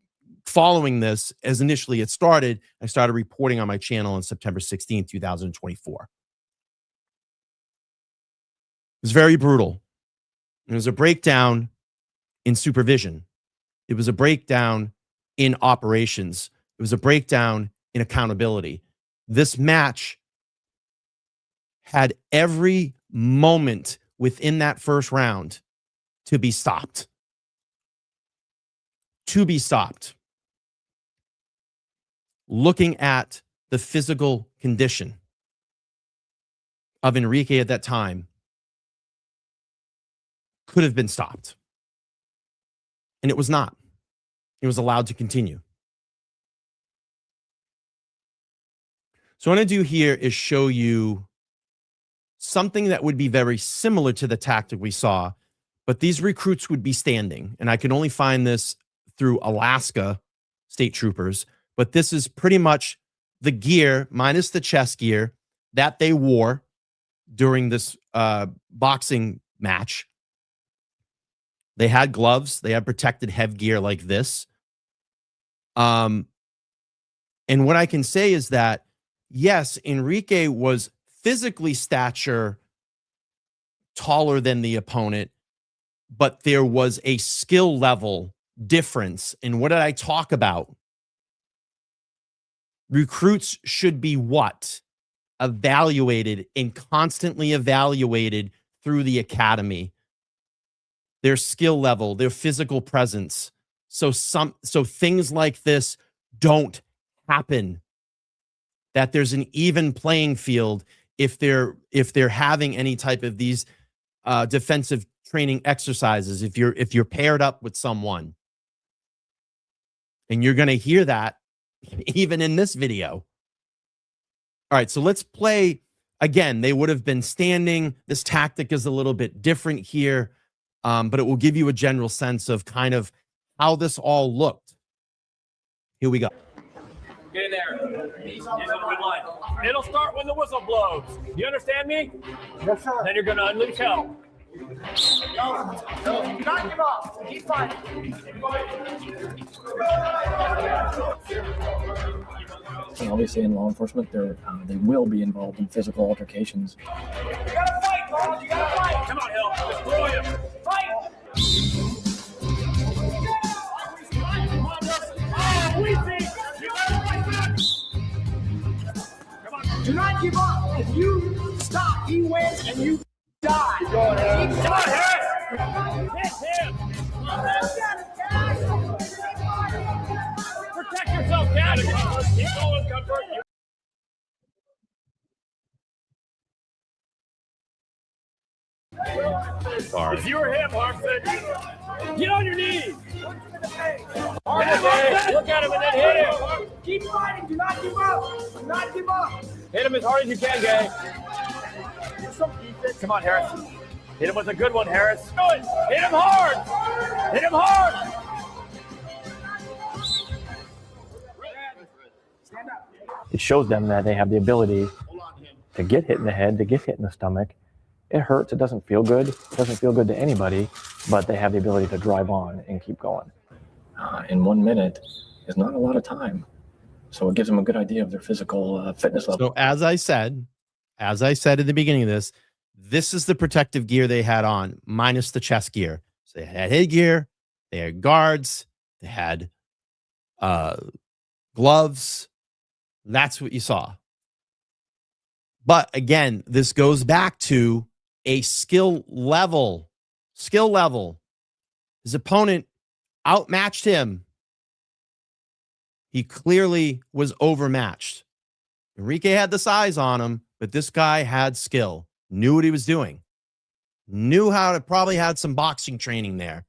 following this as initially it started. I started reporting on my channel on September 16th, 2024. It was very brutal. It was a breakdown in supervision. It was a breakdown in operations. It was a breakdown in accountability. This match had every moment within that first round to be stopped. To be stopped. Looking at the physical condition of Enrique at that time, could have been stopped. And it was not. It was allowed to continue. So what I'm going to do here is show you something that would be very similar to the tactic we saw, but these recruits would be standing. And I can only find this through Alaska State Troopers, but this is pretty much the gear, minus the chest gear, that they wore during this boxing match. They had gloves. They had protected headgear like this. And what I can say is that, yes, Enrique was physically stature taller than the opponent, but there was a skill level difference. And what did I talk about? Recruits should be what? Evaluated and constantly evaluated through the academy. Their skill level, their physical presence. So things like this don't happen. That there's an even playing field if they're having any type of these defensive training exercises. If you're paired up with someone, and you're going to hear that even in this video. All right, so let's play again. They would have been standing. This tactic is a little bit different here. But it will give you a general sense of kind of how this all looked. Here we go. Get in there. Use a good line. It'll start when the whistle blows. You understand me? Yes, sir. Then you're going to unleash hell. No, do not give up. Keep fighting. Obviously, in law enforcement, they will be involved in physical altercations. You gotta fight, Carl. You gotta fight. Come on, Hill. Destroy him. Fight. Do not give up. If you stop, he wins and you die. Come on, Harris. Hit him. Protect yourself, Dad. Keep going, Comfort. Sorry. If you were him, Harmson, get on your knees. Look at him and then hit him. Keep fighting. Do not give up. Do not give up. Hit him as hard as you can, Gay. Some defense. Come on, Harris. Hit him with a good one, Harris. Good. Hit him hard. Hit him hard. It shows them that they have the ability to get hit in the head, to get hit in the stomach. It hurts. It doesn't feel good. It doesn't feel good to anybody, but they have the ability to drive on and keep going. In 1 minute is not a lot of time. So it gives them a good idea of their physical fitness level. So as I said at the beginning of this is the protective gear they had on, minus the chest gear. So they had headgear, they had guards, they had gloves. That's what you saw. But again, this goes back to a skill level. His opponent outmatched him. He clearly was overmatched. Enrique had the size on him, but this guy had skill, knew what he was doing, knew how to, probably had some boxing training there.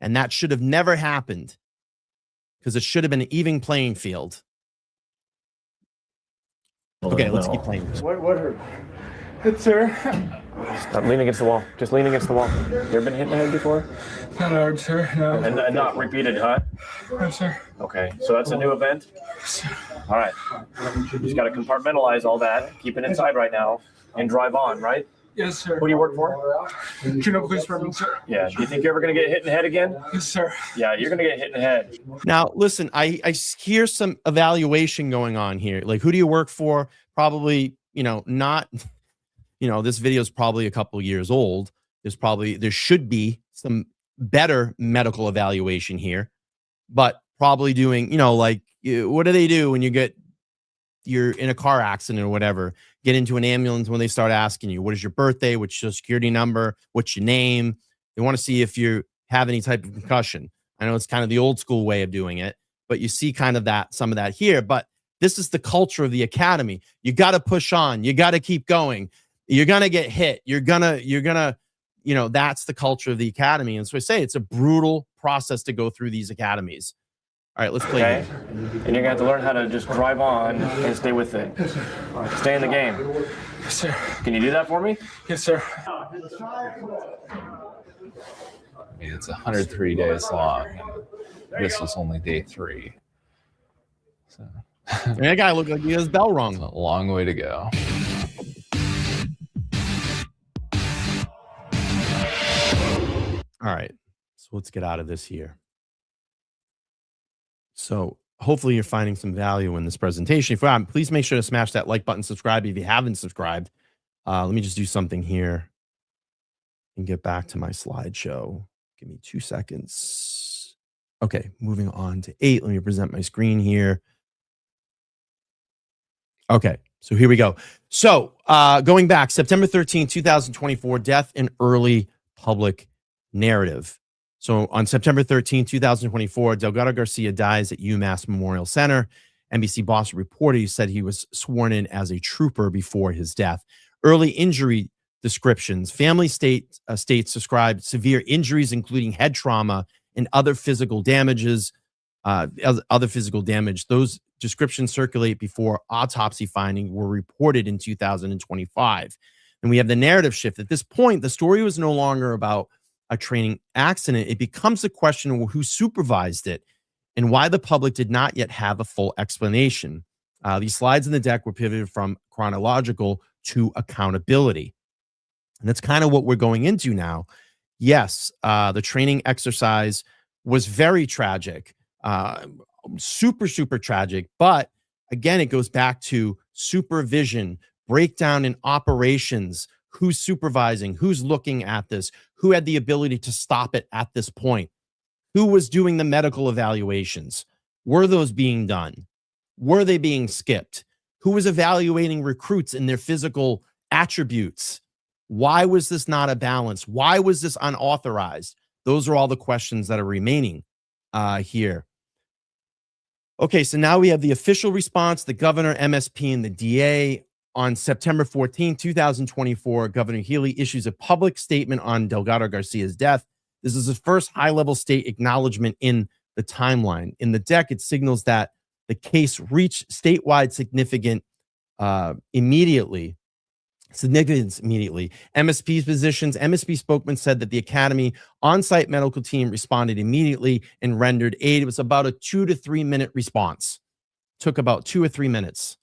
And that should have never happened because it should have been an even playing field. Okay, let's keep playing. What hurt? It's sir. Stop leaning against the wall. Just lean against the wall. You ever been hit in the head before? Not hard, sir. No. And not repeated, huh? No, sir. Okay, so that's a new event? All right. You just got to compartmentalize all that, keep it inside right now, and drive on, right? Yes, sir. Who do you work for? Juneau Police Department, sir. Yeah, do you think you're ever going to get hit in the head again? Yes, sir. Yeah, you're going to get hit in the head. Now, listen, I hear some evaluation going on here. Like, who do you work for? Probably, not, this video is probably a couple years old. There should be some better medical evaluation here, but probably doing, what do they do when you're in a car accident or whatever, get into an ambulance when they start asking you, what is your birthday? What's your security number? What's your name? They want to see if you have any type of concussion. I know it's kind of the old school way of doing it, but you see kind of some of that here, but this is the culture of the academy. You got to push on. You got to keep going. You're going to get hit. You're going to, that's the culture of the academy. And so I say it's a brutal process to go through these academies. All right, let's play. Okay. And you're going to have to learn how to just drive on and stay with it. Stay in the game. Yes, sir. Can you do that for me? Yes, sir. It's 103 days long. And this was only day 3. So that guy looked like he had his bell rung. It's a long way to go. All right, so let's get out of this here. So hopefully you're finding some value in this presentation. If you are, please make sure to smash that like button, subscribe if you haven't subscribed. Let me just do something here and get back to my slideshow. Give me 2 seconds. Okay, moving on to 8. Let me present my screen here. Okay, so here we go. So going back, September 13, 2024, death in early public narrative. So on September 13, 2024, Delgado-Garcia dies at UMass Memorial Center. NBC Boston reported he said he was sworn in as a trooper before his death. Early injury descriptions. Family states described severe injuries, including head trauma and other physical damages. Those descriptions circulate before autopsy findings were reported in 2025. And we have the narrative shift. At this point, the story was no longer about a training accident. It becomes a question of who supervised it and why the public did not yet have a full explanation. These slides in the deck were pivoted from chronological to accountability. And that's kind of what we're going into now. Yes, the training exercise was very tragic, super, super tragic. But again, it goes back to supervision, breakdown in operations, who's supervising, who's looking at this, who had the ability to stop it at this point, who was doing the medical evaluations. Were those being done? Were they being skipped? Who was evaluating recruits and their physical attributes? Why was this not a balance? Why was this unauthorized? Those are all the questions that are remaining here. Okay, so now we have the official response, the governor, MSP, and the DA. On September 14, 2024, Governor Healy issues a public statement on Delgado-Garcia's death. This is the first high-level state acknowledgement in the timeline. In the deck, it signals that the case reached statewide significance immediately. significance immediately. MSP's positions, MSP spokesman said that the Academy on-site medical team responded immediately and rendered aid. It was about a 2 to 3 minute response. Took about 2 or 3 minutes.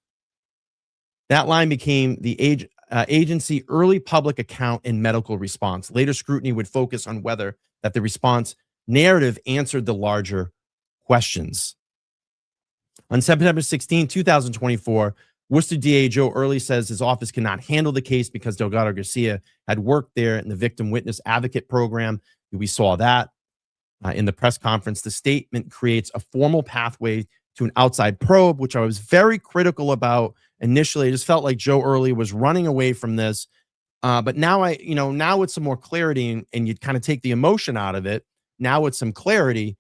That line became the agency early public account and medical response. Later scrutiny would focus on whether that the response narrative answered the larger questions. On September 16, 2024, Worcester DA Joe Early says his office cannot handle the case because Delgado-Garcia had worked there in the Victim Witness Advocate Program. We saw that in the press conference. The statement creates a formal pathway to an outside probe, which I was very critical about initially. I just felt like Joe Early was running away from this. But now now with some more clarity and you kind of take the emotion out of it, now with some clarity,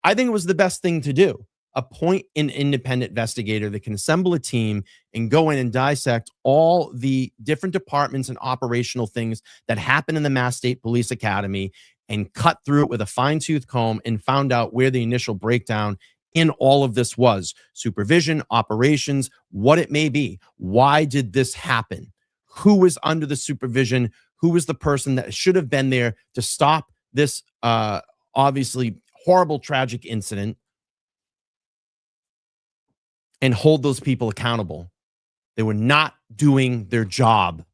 I think it was the best thing to do. Appoint an independent investigator that can assemble a team and go in and dissect all the different departments and operational things that happen in the Mass State Police Academy and cut through it with a fine-tooth comb and found out where the initial breakdown in all of this was. Supervision, operations, what it may be. Why did this happen? Who was under the supervision? Who was the person that should have been there to stop this obviously horrible, tragic incident and hold those people accountable? They were not doing their job.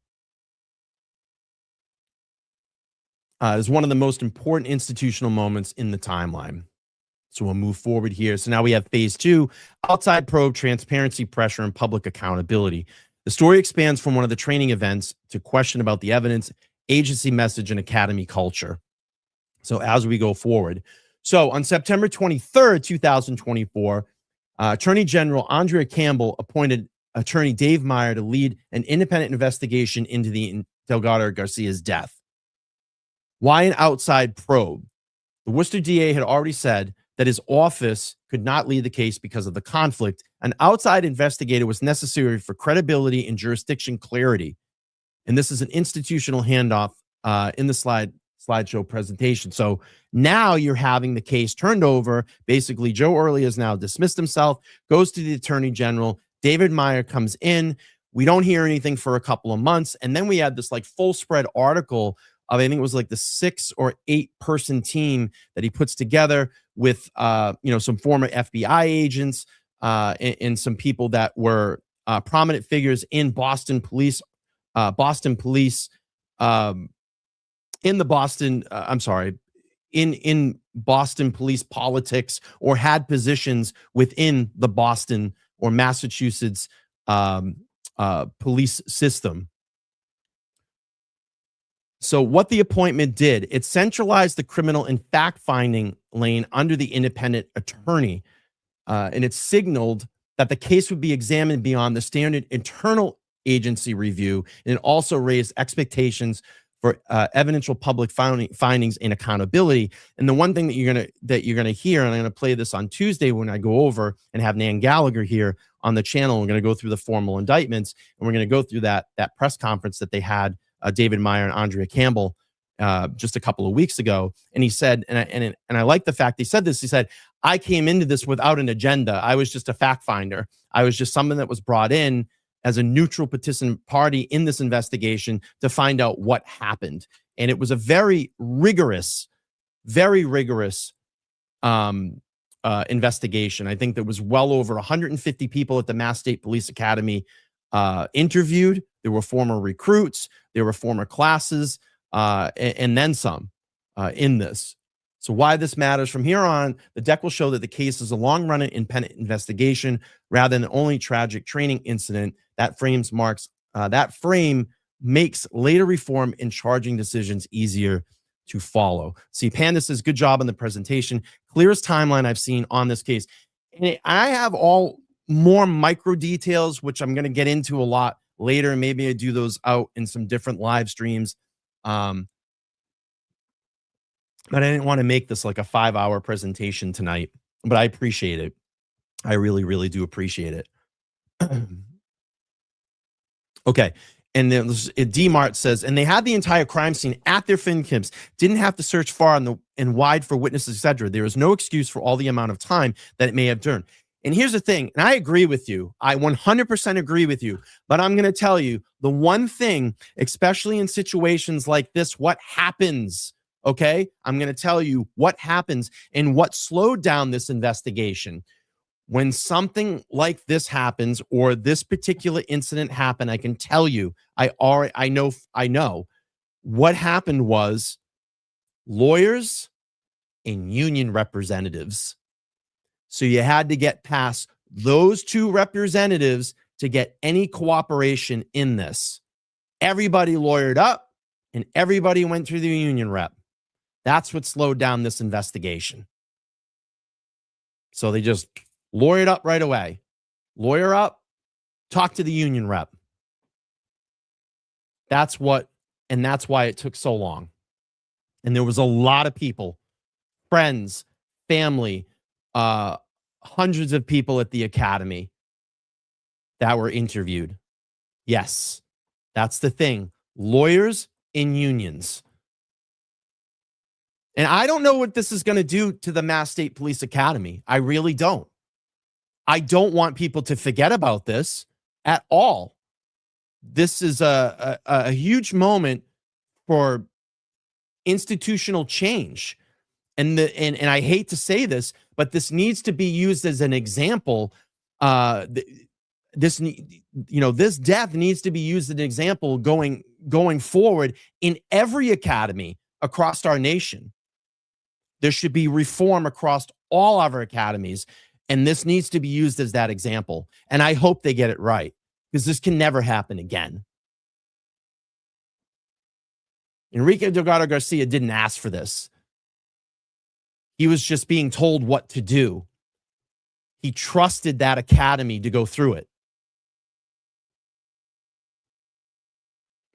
It is one of the most important institutional moments in the timeline. So we'll move forward here. So now we have phase 2, outside probe, transparency, pressure, and public accountability. The story expands from one of the training events to question about the evidence, agency message, and academy culture. So as we go forward. So on September 23rd, 2024, Attorney General Andrea Campbell appointed Attorney Dave Meyer to lead an independent investigation into the Delgado-Garcia's death. Why an outside probe? The Worcester DA had already said that his office could not lead the case because of the conflict. An outside investigator was necessary for credibility and jurisdiction clarity. And this is an institutional handoff in the slideshow presentation. So now you're having the case turned over. Basically, Joe Early has now dismissed himself, goes to the Attorney General. David Meyer comes in. We don't hear anything for a couple of months. And then we had this like full spread article of, I think it was like the 6 or 8 person team that he puts together with, some former FBI agents and some people that were prominent figures in Boston police, in Boston police politics, or had positions within the Boston or Massachusetts police system. So what the appointment did, it centralized the criminal and fact-finding lane under the independent attorney, and it signaled that the case would be examined beyond the standard internal agency review, and it also raised expectations for evidential public findings and accountability. And the one thing that you're gonna hear, and I'm gonna play this on Tuesday when I go over and have Nan Gallagher here on the channel. We're gonna go through the formal indictments, and we're gonna go through that press conference that they had, David Meyer and Andrea Campbell, just a couple of weeks ago. And he said, and I like the fact he said this. He said, "I came into this without an agenda. I was just a fact finder. I was just someone that was brought in as a neutral participant party in this investigation to find out what happened." And it was a very rigorous investigation. I think there was well over 150 people at the Mass State Police Academy interviewed. There were former recruits, there were former classes, and then some in this. So why this matters from here on, the deck will show that the case is a long-running independent investigation rather than only tragic training incident. That frame makes later reform and charging decisions easier to follow. See, Panda says, good job on the presentation. Clearest timeline I've seen on this case. And I have all more micro details, which I'm going to get into a lot later. Maybe I do those out in some different live streams. But I didn't want to make this like a 5-hour presentation tonight, but I appreciate it. I really, really do appreciate it. Okay. And then DMart says, and they had the entire crime scene at their fingertips, didn't have to search far and wide for witnesses, etc. There is no excuse for all the amount of time that it may have turned. And here's the thing, and I agree with you. I 100% agree with you. But I'm going to tell you the one thing, especially in situations like this, what happens, okay? I'm going to tell you what happens and what slowed down this investigation. When something like this happens or this particular incident happened, I can tell you, I know what happened was lawyers and union representatives. So you had to get past those two representatives to get any cooperation in this. Everybody lawyered up and everybody went through the union rep. That's what slowed down this investigation. So they just lawyered up right away. Lawyer up, talk to the union rep. That's why it took so long. And there was a lot of people, friends, family, hundreds of people at the academy that were interviewed. Yes, that's the thing. Lawyers and unions. And I don't know what this is going to do to the Mass State Police Academy. I really don't. I don't want people to forget about this at all. This is a huge moment for institutional change. And I hate to say this, but this needs to be used as an example. This death needs to be used as an example going forward in every academy across our nation. There should be reform across all of our academies, and this needs to be used as that example. And I hope they get it right, because this can never happen again. Enrique Delgado-Garcia didn't ask for this. He was just being told what to do. He trusted that academy to go through it.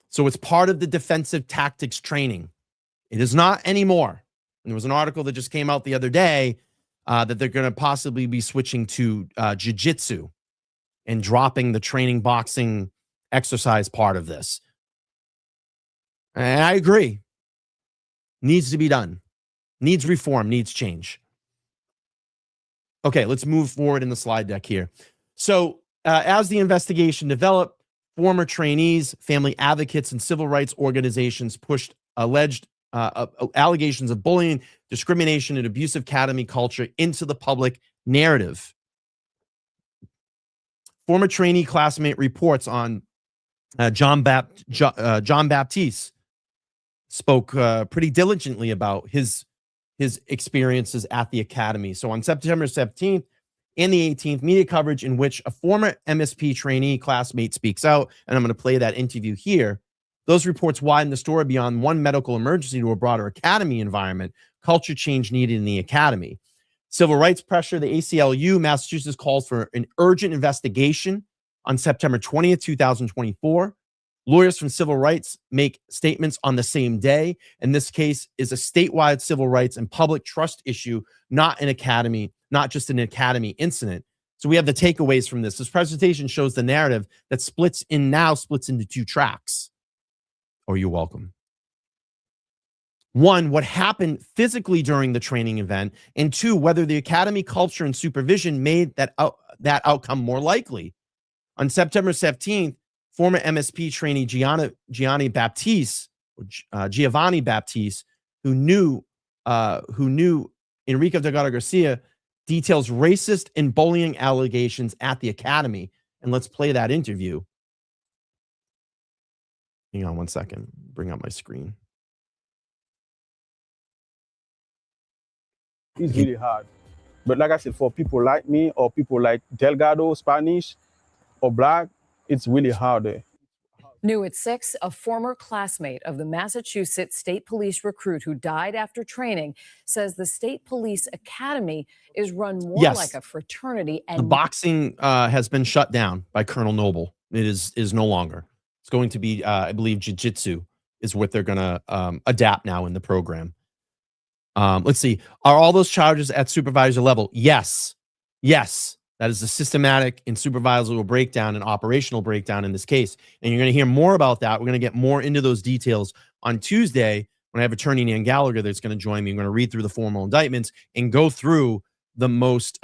So it's part of the defensive tactics training. It is not anymore. And there was an article that just came out the other day that they're going to possibly be switching to jiu-jitsu and dropping the training boxing exercise part of this. And I agree. Needs to be done. Needs reform, needs change. Okay, let's move forward in the slide deck here. So as the investigation developed, former trainees, family advocates, and civil rights organizations pushed alleged allegations of bullying, discrimination, and abusive academy culture into the public narrative. Former trainee classmate reports on John Baptiste spoke pretty diligently about his experiences at the academy. So on September 17th and the 18th, media coverage in which a former MSP trainee classmate speaks out, and I'm going to play that interview here. Those reports widen the story beyond one medical emergency to a broader academy environment. Culture change needed in the academy. Civil rights pressure. The ACLU, Massachusetts, calls for an urgent investigation on September 20th, 2024. Lawyers from civil rights make statements on the same day. And this case is a statewide civil rights and public trust issue, not just an academy incident. So we have the takeaways from this. This presentation shows the narrative that splits into two tracks. Oh, you're welcome. One, what happened physically during the training event, and two, whether the academy culture and supervision made that outcome more likely. On September 17th, former MSP trainee Giovanni Baptiste, who knew Enrique Delgado-Garcia, details racist and bullying allegations at the academy. And let's play that interview. Hang on one second. Bring up my screen. It's really hard. But like I said, for people like me or people like Delgado, Spanish, or Black, it's really hard. New at 6, a former classmate of the Massachusetts State Police recruit who died after training says the State Police Academy is run more like a fraternity. And the boxing has been shut down by Colonel Noble. It is no longer. It's going to be, I believe, jiu-jitsu is what they're going to adapt now in the program. Let's see. Are all those charges at supervisor level? Yes. Yes. That is a systematic and supervisory breakdown and operational breakdown in this case. And you're going to hear more about that. We're going to get more into those details on Tuesday when I have attorney Nan Gallagher that's going to join me. I'm going to read through the formal indictments and go through the most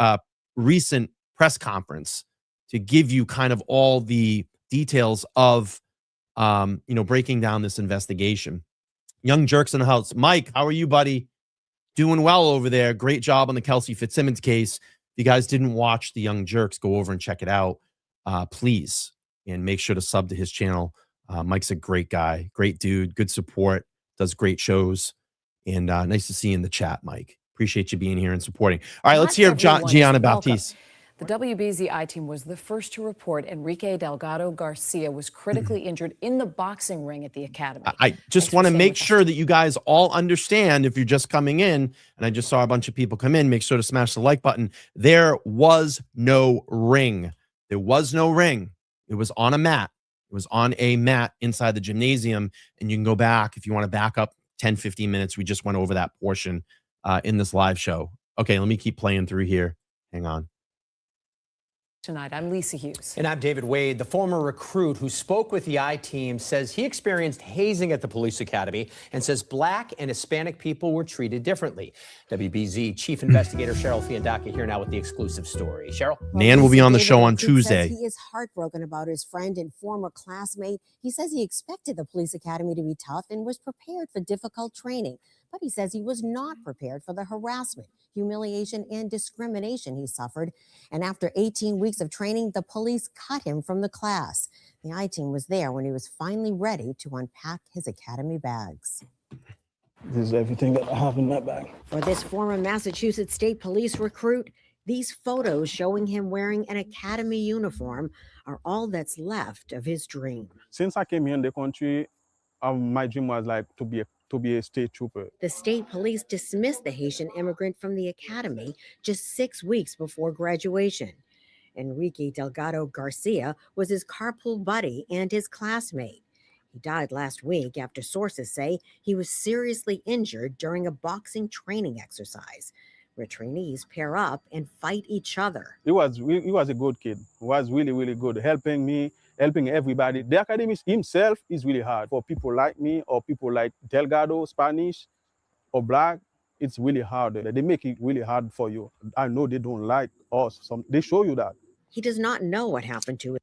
recent press conference to give you kind of all the details of, breaking down this investigation. Young Jerks in the house. Mike, how are you, buddy? Doing well over there. Great job on the Kelsey Fitzsimmons case. If you guys didn't watch the Young Jerks, go over and check it out, please. And make sure to sub to his channel. Mike's a great guy, great dude, good support, does great shows. And nice to see you in the chat, Mike. Appreciate you being here and supporting. All right, let's hear Gianna Baptiste. The WBZ I-Team was the first to report Enrique Delgado-Garcia was critically injured in the boxing ring at the academy. I just want to make sure that you guys all understand, if you're just coming in, and I just saw a bunch of people come in, make sure to smash the like button. There was no ring. There was no ring. It was on a mat. It was on a mat inside the gymnasium, and you can go back if you want to back up 10, 15 minutes. We just went over that portion in this live show. Okay, let me keep playing through here. Hang on. Tonight, I'm Lisa Hughes. And I'm David Wade. The former recruit who spoke with the I-Team says he experienced hazing at the police academy and says Black and Hispanic people were treated differently. WBZ Chief Investigator Cheryl Fiandaca here now with the exclusive story. Cheryl? Nan will be on the show on Tuesday. He is heartbroken about his friend and former classmate. He says he expected the police academy to be tough and was prepared for difficult training. But he says he was not prepared for the harassment, humiliation, and discrimination he suffered. And after 18 weeks of training, the police cut him from the class. The I-Team was there when he was finally ready to unpack his academy bags. This is everything that I have in my bag. For this former Massachusetts State Police recruit, these photos showing him wearing an academy uniform are all that's left of his dream. Since I came here in the country, my dream was like to be a state trooper. The state police dismissed the Haitian immigrant from the academy just 6 weeks before graduation. Enrique Delgado-Garcia was his carpool buddy and his classmate. He died last week after sources say he was seriously injured during a boxing training exercise, where trainees pair up and fight each other. He was a good kid. He was really, really good, helping me, helping everybody. The academy himself is really hard for people like me or people like Delgado, Spanish or Black. It's really hard. They make it really hard for you. I know they don't like us. They show you that. He does not know what happened to him.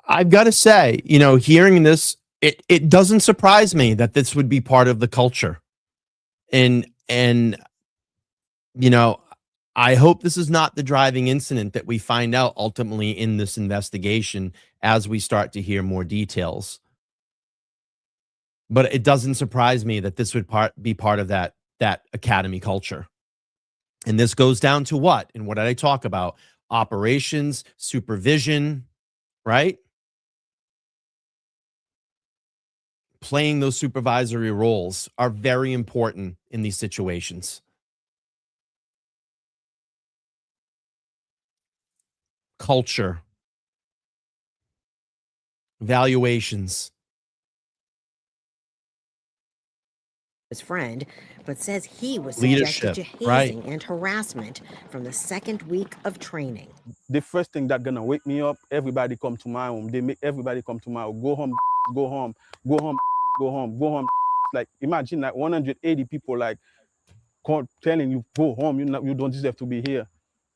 I've got to say, hearing this, it doesn't surprise me that this would be part of the culture. And I hope this is not the driving incident that we find out ultimately in this investigation as we start to hear more details. But it doesn't surprise me that this would be part of that academy culture. And this goes down to what? And what did I talk about? Operations, supervision, right? Playing those supervisory roles are very important in these situations. Culture, valuations. His friend, but says he was Leadership, subjected to right. hazing and harassment from the second week of training. The first thing that's gonna wake me up, everybody come to my home. They make everybody come to my home. Go home, go home, go home, go home, go home. Like imagine like 180 people like telling you go home. You don't deserve to be here.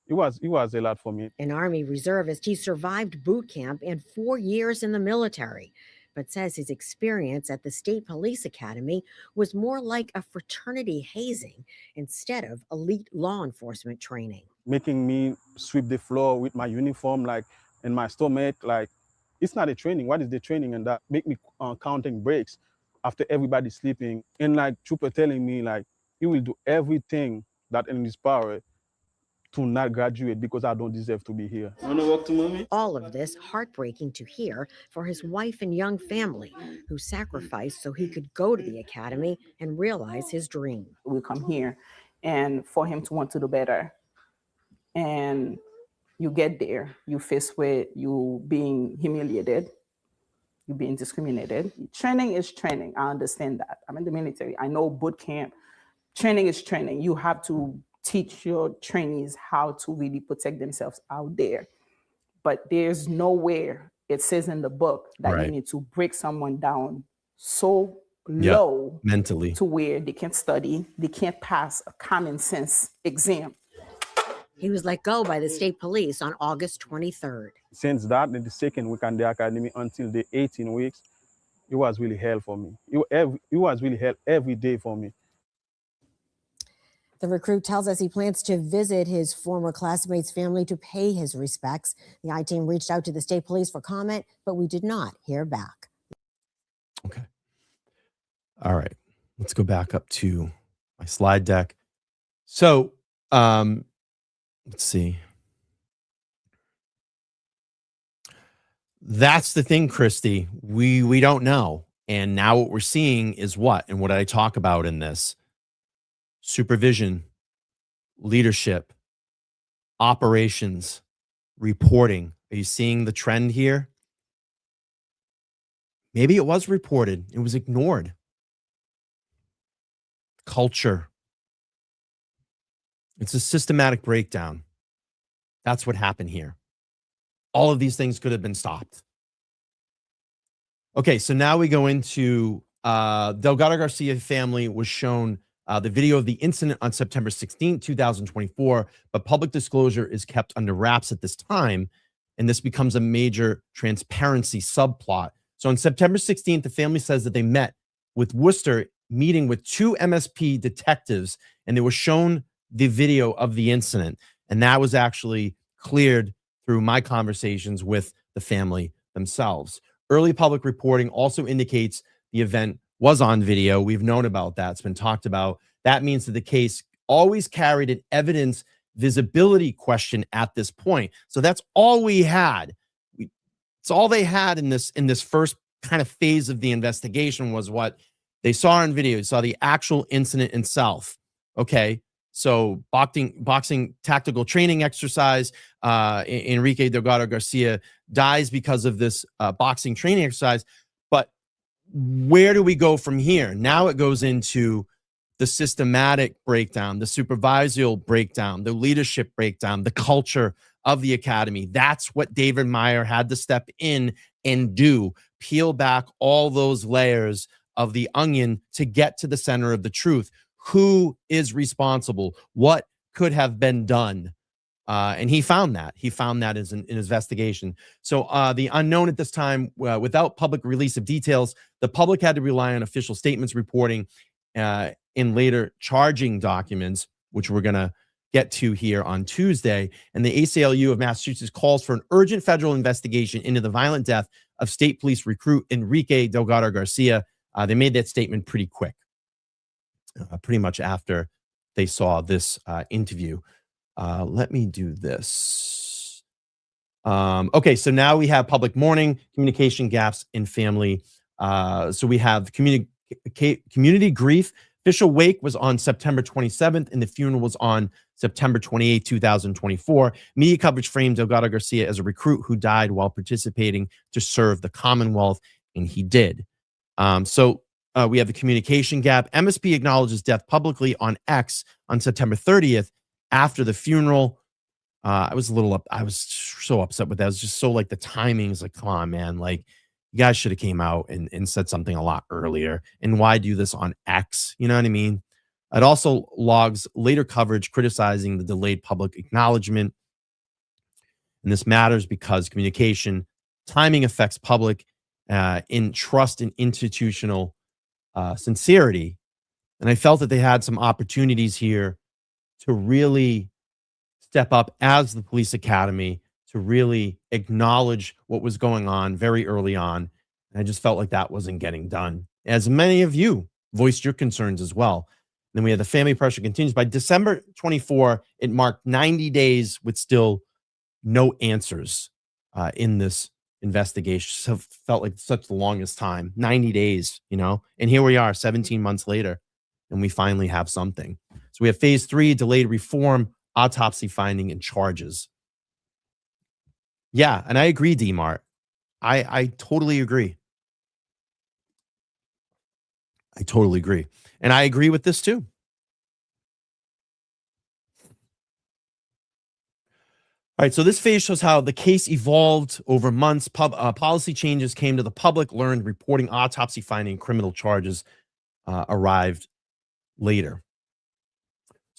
It was a lot for me. An Army reservist, he survived boot camp and 4 years in the military, but says his experience at the State Police Academy was more like a fraternity hazing instead of elite law enforcement training. Making me sweep the floor with my uniform, like in my stomach, like it's not a training. What is the training? And that make me counting breaks after everybody sleeping. And like trooper telling me like, he will do everything that in his power to not graduate because I don't deserve to be here. All of this heartbreaking to hear for his wife and young family who sacrificed so he could go to the academy and realize his dream. We come here and for him to want to do better. And you get there, you face with you being humiliated, you being discriminated. Training is training. I understand that. I'm in the military. I know boot camp. Training is training. You have to teach your trainees how to really protect themselves out there. But there's nowhere it says in the book that Right. you need to break someone down so low mentally to where they can't study, they can't pass a common sense exam. He was let go by the state police on August 23rd. Since that, in the second week on the academy until the 18 weeks, it was really hell for me. It was really hell every day for me. The recruit tells us he plans to visit his former classmate's family to pay his respects. The I-team reached out to the state police for comment, but we did not hear back. Okay. All right. Let's go back up to my slide deck. So, let's see. That's the thing, Christy. We don't know. And now what we're seeing is what? And what did I talk about in this? Supervision, leadership, operations, reporting. Are you seeing the trend here? Maybe it was reported. It was ignored. Culture. It's a systematic breakdown. That's what happened here. All of these things could have been stopped. Okay, so now we go into Delgado-Garcia family was shown the video of the incident on September 16, 2024, but public disclosure is kept under wraps at this time, and this becomes a major transparency subplot. So on September 16th, the family says that they met with Worcester, meeting with 2 MSP detectives, and they were shown the video of the incident, and that was actually cleared through my conversations with the family themselves. Early public reporting also indicates the event was on video. We've known about that. It's been talked about. That means that the case always carried an evidence visibility question at this point. So that's all we had. It's all they had in this first kind of phase of the investigation was what they saw on video. They saw the actual incident itself. Okay. So boxing tactical training exercise. Enrique Delgado-Garcia dies because of this boxing training exercise. But where do we go from here? Now it goes into the systematic breakdown, the supervisory breakdown, the leadership breakdown, the culture of the academy. That's what David Meyer had to step in and do. Peel back all those layers of the onion to get to the center of the truth. Who is responsible? What could have been done? And he found that. He found that in his investigation. So the unknown at this time, without public release of details, the public had to rely on official statements reporting in later charging documents, which we're going to get to here on Tuesday. And the ACLU of Massachusetts calls for an urgent federal investigation into the violent death of state police recruit Enrique Delgado-Garcia. They made that statement pretty quick. Pretty much after they saw this interview. Let me do this. Okay, so now we have public mourning, communication gaps in family. So we have community grief. Official wake was on September 27th, and the funeral was on September 28, 2024. Media coverage framed Delgado-Garcia as a recruit who died while participating to serve the Commonwealth, and he did. We have the communication gap. MSP acknowledges death publicly on X on September 30th after the funeral. I was so upset with that. It was just so like the timing is like, come on, man. Like you guys should have came out and said something a lot earlier. And why do this on X? You know what I mean? It also logs later coverage criticizing the delayed public acknowledgement. And this matters because communication timing affects public in trust and institutional sincerity. And I felt that they had some opportunities here to really step up as the police academy, to really acknowledge what was going on very early on. And I just felt like that wasn't getting done, as many of you voiced your concerns as well. And then we had the family pressure continues. By December 24, it marked 90 days with still no answers in this investigation. So felt like such the longest time, 90 days, you know, and here we are 17 months later, and we finally have something. So we have phase 3, delayed reform, autopsy finding, and charges. Yeah, and I agree, D-Mart. I totally agree. I totally agree. And I agree with this too. All right, so this phase shows how the case evolved over months. Policy changes came to the public, learned reporting, autopsy finding, criminal charges arrived later.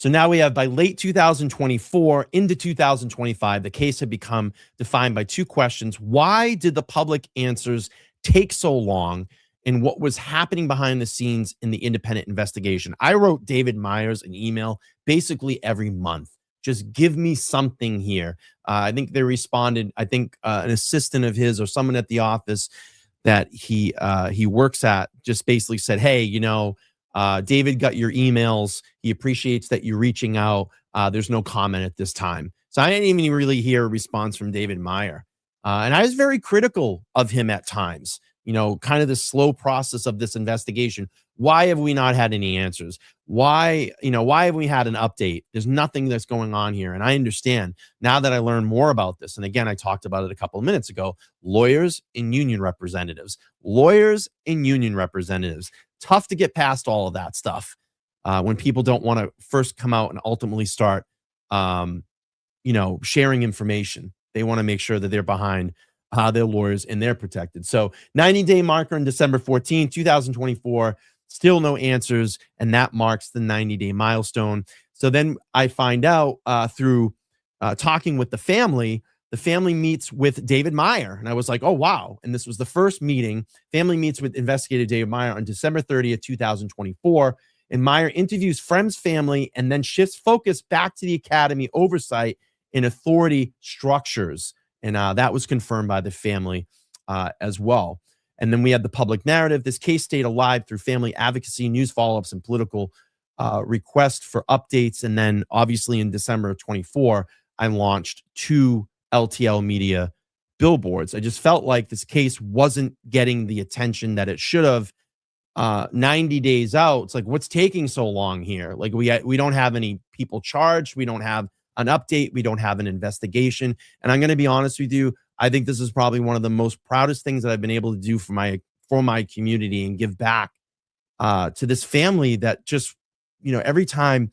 So now we have by late 2024 into 2025, the case had become defined by two questions. Why did the public answers take so long? And what was happening behind the scenes in the independent investigation? I wrote David Myers an email basically every month. Just give me something here. I think they responded. I think an assistant of his or someone at the office that he works at just basically said, hey, David got your emails. He appreciates that you're reaching out. There's no comment at this time. So I didn't even really hear a response from David Meyer. And I was very critical of him at times, kind of the slow process of this investigation. Why have we not had any answers? Why have we had an update? There's nothing that's going on here. And I understand now that I learned more about this. And again, I talked about it a couple of minutes ago, lawyers and union representatives, tough to get past all of that stuff when people don't want to first come out and ultimately start, sharing information. They want to make sure that they're behind their lawyers and they're protected. So 90-day marker on December 14, 2024, still no answers. And that marks the 90-day milestone. So then I find out through talking with the family meets with David Meyer. And I was like, oh, wow. And this was the first meeting. Family meets with investigator David Meyer on December 30th, 2024. And Meyer interviews Frem's family and then shifts focus back to the academy oversight and authority structures. And that was confirmed by the family as well. And then we had the public narrative. This case stayed alive through family advocacy, news follow-ups, and political requests for updates. And then obviously in December of 24, I launched 2 LTL Media billboards. I just felt like this case wasn't getting the attention that it should have. 90 days out, it's like, what's taking so long here? Like we don't have any people charged. We don't have an update. We don't have an investigation. And I'm going to be honest with you. I think this is probably one of the most proudest things that I've been able to do for my community and give back to this family that just, every time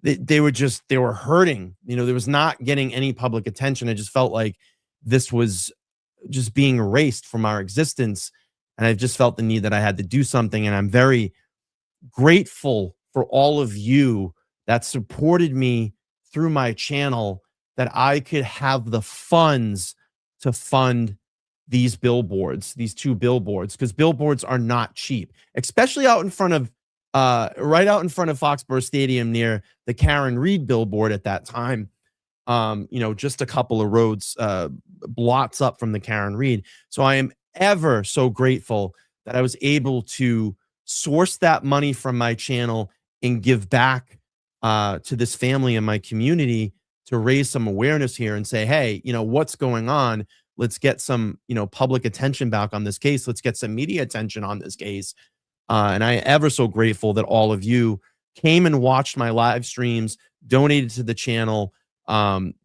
they were hurting, there was not getting any public attention. I just felt like this was just being erased from our existence. And I just felt the need that I had to do something. And I'm very grateful for all of you that supported me through my channel, that I could have the funds to fund these billboards, these 2 billboards, because billboards are not cheap, especially out in front of, right out in front of Foxborough Stadium near the Karen Reed billboard at that time. Just a couple of roads, blots up from the Karen Reed. So I am ever so grateful that I was able to source that money from my channel and give back to this family and my community to raise some awareness here and say, hey, what's going on? Let's get some, public attention back on this case. Let's get some media attention on this case. And I am ever so grateful that all of you came and watched my live streams, donated to the channel,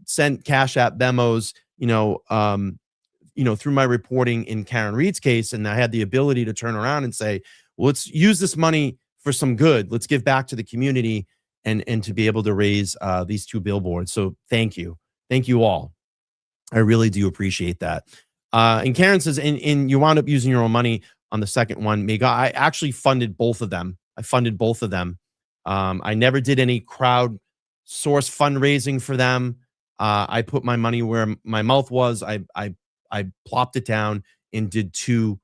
sent Cash App memos, through my reporting in Karen Reed's case. And I had the ability to turn around and say, well, let's use this money for some good. Let's give back to the community and to be able to raise these 2 billboards. So thank you. Thank you all. I really do appreciate that. And Karen says, and you wound up using your own money on the second one. I actually funded both of them. I never did any crowd source fundraising for them. I put my money where my mouth was. I plopped it down and did 2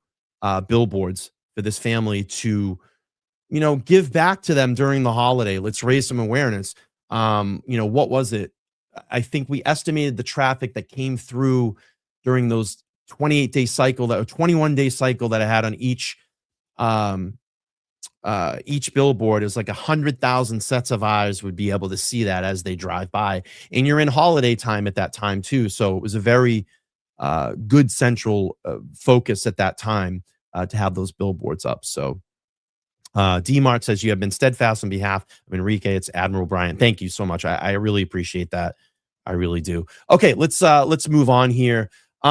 billboards for this family to, give back to them during the holiday. Let's raise some awareness. What was it? I think we estimated the traffic that came through during those 28-day cycle, that 21-day cycle that I had on each billboard. Is like 100,000 sets of eyes would be able to see that as they drive by. And you're in holiday time at that time too. So it was a very good central focus at that time to have those billboards up. So D-Mart says, you have been steadfast on behalf of Enrique. It's Admiral Brian. Thank you so much. I really appreciate that. I really do. Okay, let's move on here.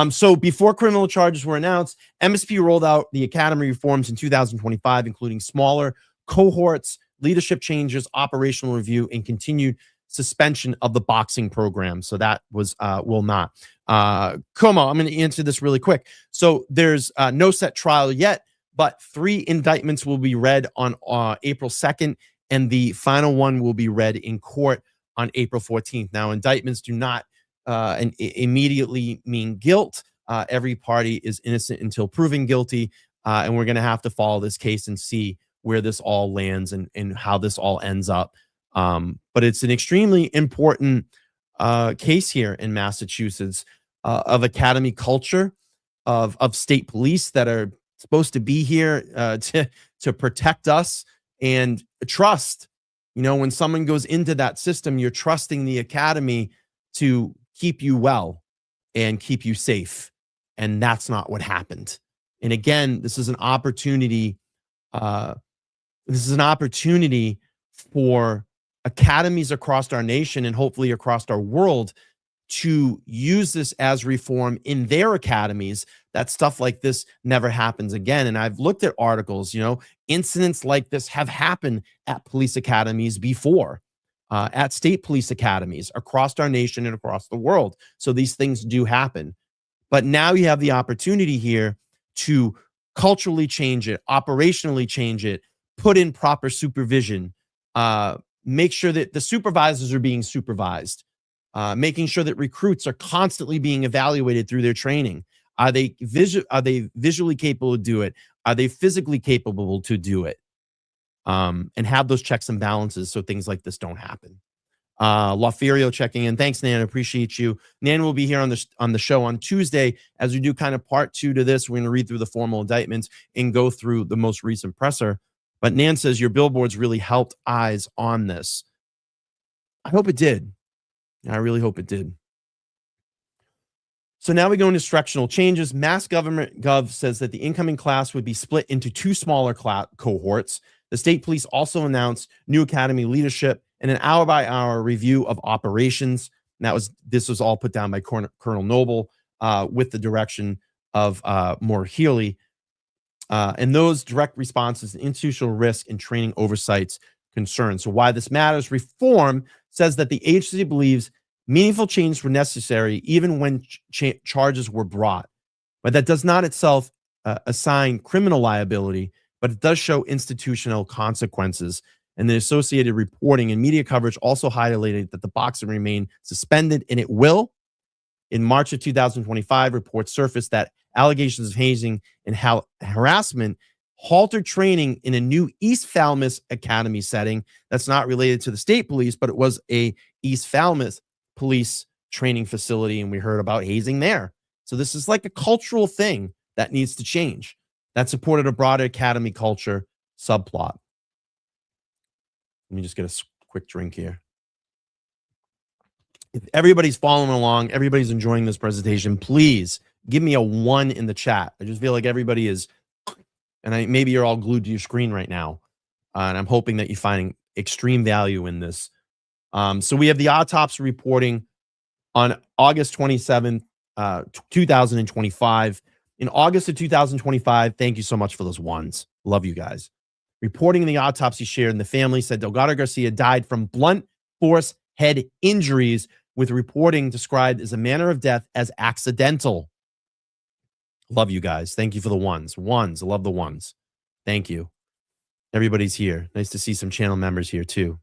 So before criminal charges were announced, MSP rolled out the academy reforms in 2025, including smaller cohorts, leadership changes, operational review, and continued suspension of the boxing program. So that was will not. Como, I'm going to answer this really quick. So there's no set trial yet, but 3 indictments will be read on April 2nd and the final one will be read in court on April 14th. Now, indictments do not immediately mean guilt. Every party is innocent until proven guilty, and we're going to have to follow this case and see where this all lands and how this all ends up. But it's an extremely important case here in Massachusetts of academy culture, of state police that are supposed to be here to protect us, and trust. You know, when someone goes into that system, you're trusting the academy to keep you well and keep you safe. And that's not what happened. And again, this is an opportunity. This is an opportunity for academies across our nation and hopefully across our world to use this as reform in their academies, that stuff like this never happens again. And I've looked at articles, you know, incidents like this have happened at police academies before, at state police academies across our nation and across the world. So these things do happen. But now you have the opportunity here to culturally change it, operationally change it, put in proper supervision, make sure that the supervisors are being supervised, making sure that recruits are constantly being evaluated through their training. Are they visually capable to do it? Are they physically capable to do it? And have those checks and balances so things like this don't happen. Laferio checking in. Thanks, Nan. Appreciate you. Nan will be here on the show on Tuesday as we do kind of part 2 to this. We're going to read through the formal indictments and go through the most recent presser. But Nan says your billboards really helped eyes on this. I hope it did. I really hope it did. So now we go into instructional changes. Mass Government Gov says that the incoming class would be split into 2 smaller cohorts. The state police also announced new academy leadership and an hour-by-hour review of operations. And this was all put down by Colonel Noble with the direction of Moore Healy. And those direct responses to institutional risk and training oversights concerns. So why this matters: reform says that the agency believes meaningful changes were necessary even when charges were brought. But that does not itself assign criminal liability, but it does show institutional consequences. And the associated reporting and media coverage also highlighted that the box will remain suspended, and it will. In March of 2025, reports surfaced that allegations of hazing and harassment halted training in a new East Falmouth Academy setting that's not related to the state police, but it was a East Falmouth police training facility, and we heard about hazing there. So this is like a cultural thing that needs to change. That supported a broader academy culture subplot. Let me just get a quick drink here. If everybody's following along, everybody's enjoying this presentation, please give me a 1 in the chat. I just feel like everybody is, and maybe you're all glued to your screen right now. And I'm hoping that you're finding extreme value in this. So we have the autopsy reporting on August 27th, 2025. In August of 2025, thank you so much for those 1s. Love you guys. Reporting the autopsy shared in the family said Delgado-Garcia died from blunt force head injuries, with reporting described as a manner of death as accidental. Love you guys. Thank you for the 1s. 1s. I love the 1s. Thank you. Everybody's here. Nice to see some channel members here too.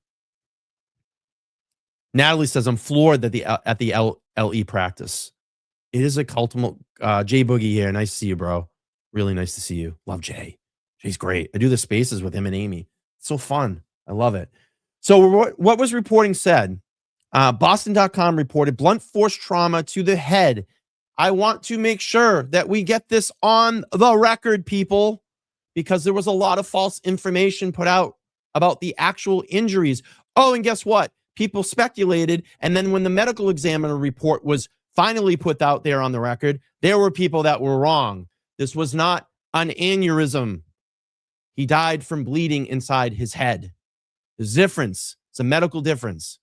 Natalie says, I'm floored that at the LE practice. It is a cultural. Jay Boogie here. Nice to see you, bro. Really nice to see you. Love Jay. Jay's great. I do the spaces with him and Amy. It's so fun. I love it. So what was reporting said? Boston.com reported blunt force trauma to the head. I want to make sure that we get this on the record, people, because there was a lot of false information put out about the actual injuries. Oh, and guess what? People speculated. And then when the medical examiner report was finally put out there on the record, there were people that were wrong. This was not an aneurysm. He died from bleeding inside his head. There's a difference. It's a medical difference.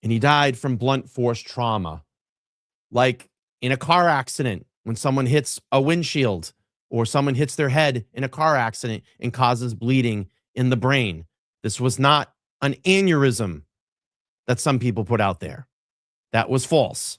And he died from blunt force trauma. Like in a car accident, when someone hits a windshield or someone hits their head in a car accident and causes bleeding in the brain. This was not an aneurysm that some people put out there. That was false.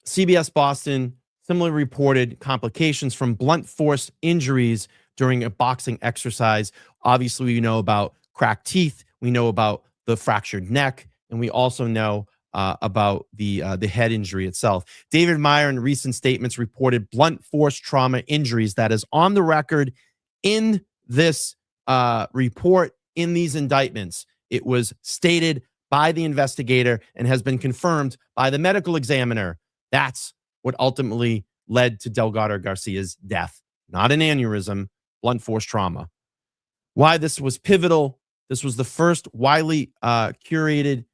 CBS Boston similarly reported complications from blunt force injuries during a boxing exercise. Obviously, we know about cracked teeth. We know about the fractured neck, and we also know about the head injury itself. David Meyer, in recent statements, reported blunt force trauma injuries. That is on the record in this report, in these indictments. It was stated by the investigator and has been confirmed by the medical examiner. That's what ultimately led to Delgado-Garcia's death. Not an aneurysm, blunt force trauma. Why this was pivotal. This was the first widely curated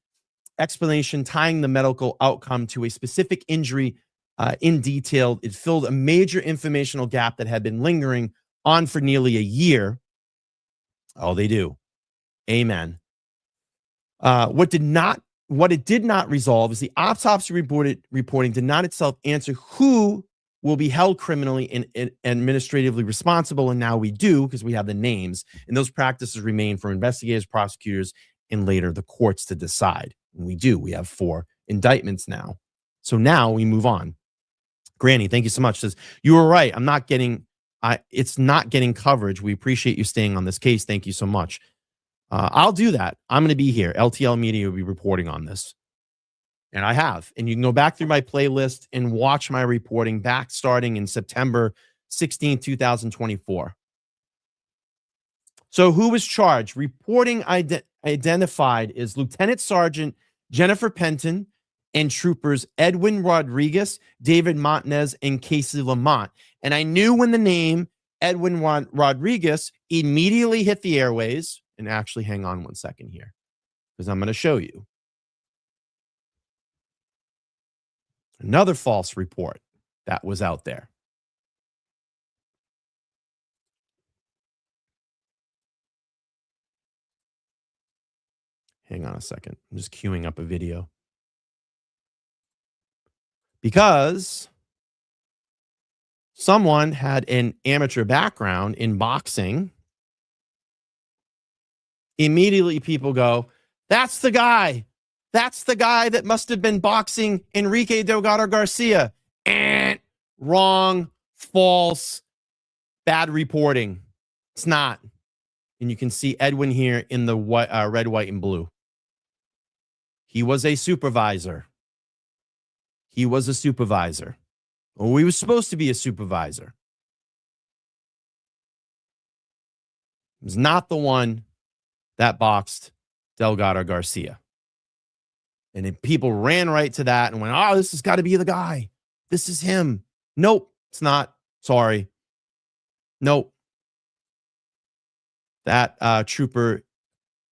explanation tying the medical outcome to a specific injury in detail. It filled a major informational gap that had been lingering on for nearly a year. Oh, they do. Amen. What it did not resolve is the autopsy reporting did not itself answer who will be held criminally and administratively responsible. And now we do, because we have the names, and those practices remain for investigators, prosecutors, and later the courts to decide. And we do. We have 4 indictments now. So now we move on. Granny, thank you so much. Says, you were right. It's not getting coverage. We appreciate you staying on this case. Thank you so much. I'll do that. I'm going to be here. LTL Media will be reporting on this. And I have. And you can go back through my playlist and watch my reporting back starting in September 16, 2024. So who was charged? Reporting identified is Lieutenant Sergeant Jennifer Penton and troopers Edwin Rodriguez, David Montanez, and Casey Lamont. And I knew when the name Edwin Rodriguez immediately hit the airways. And actually, hang on one second here, because I'm going to show you another false report that was out there. Hang on a second. I'm just queuing up a video. Because someone had an amateur background in boxing, immediately people go, that's the guy. That's the guy that must have been boxing Enrique Delgado-Garcia. Wrong, false, bad reporting. It's not. And you can see Edwin here in the red, white, and blue. He was a supervisor. He was a supervisor. Well, he was supposed to be a supervisor. He was not the one that boxed Delgado-Garcia. And then people ran right to that and went, oh, this has got to be the guy. This is him. Nope, it's not. Sorry. Nope. That trooper,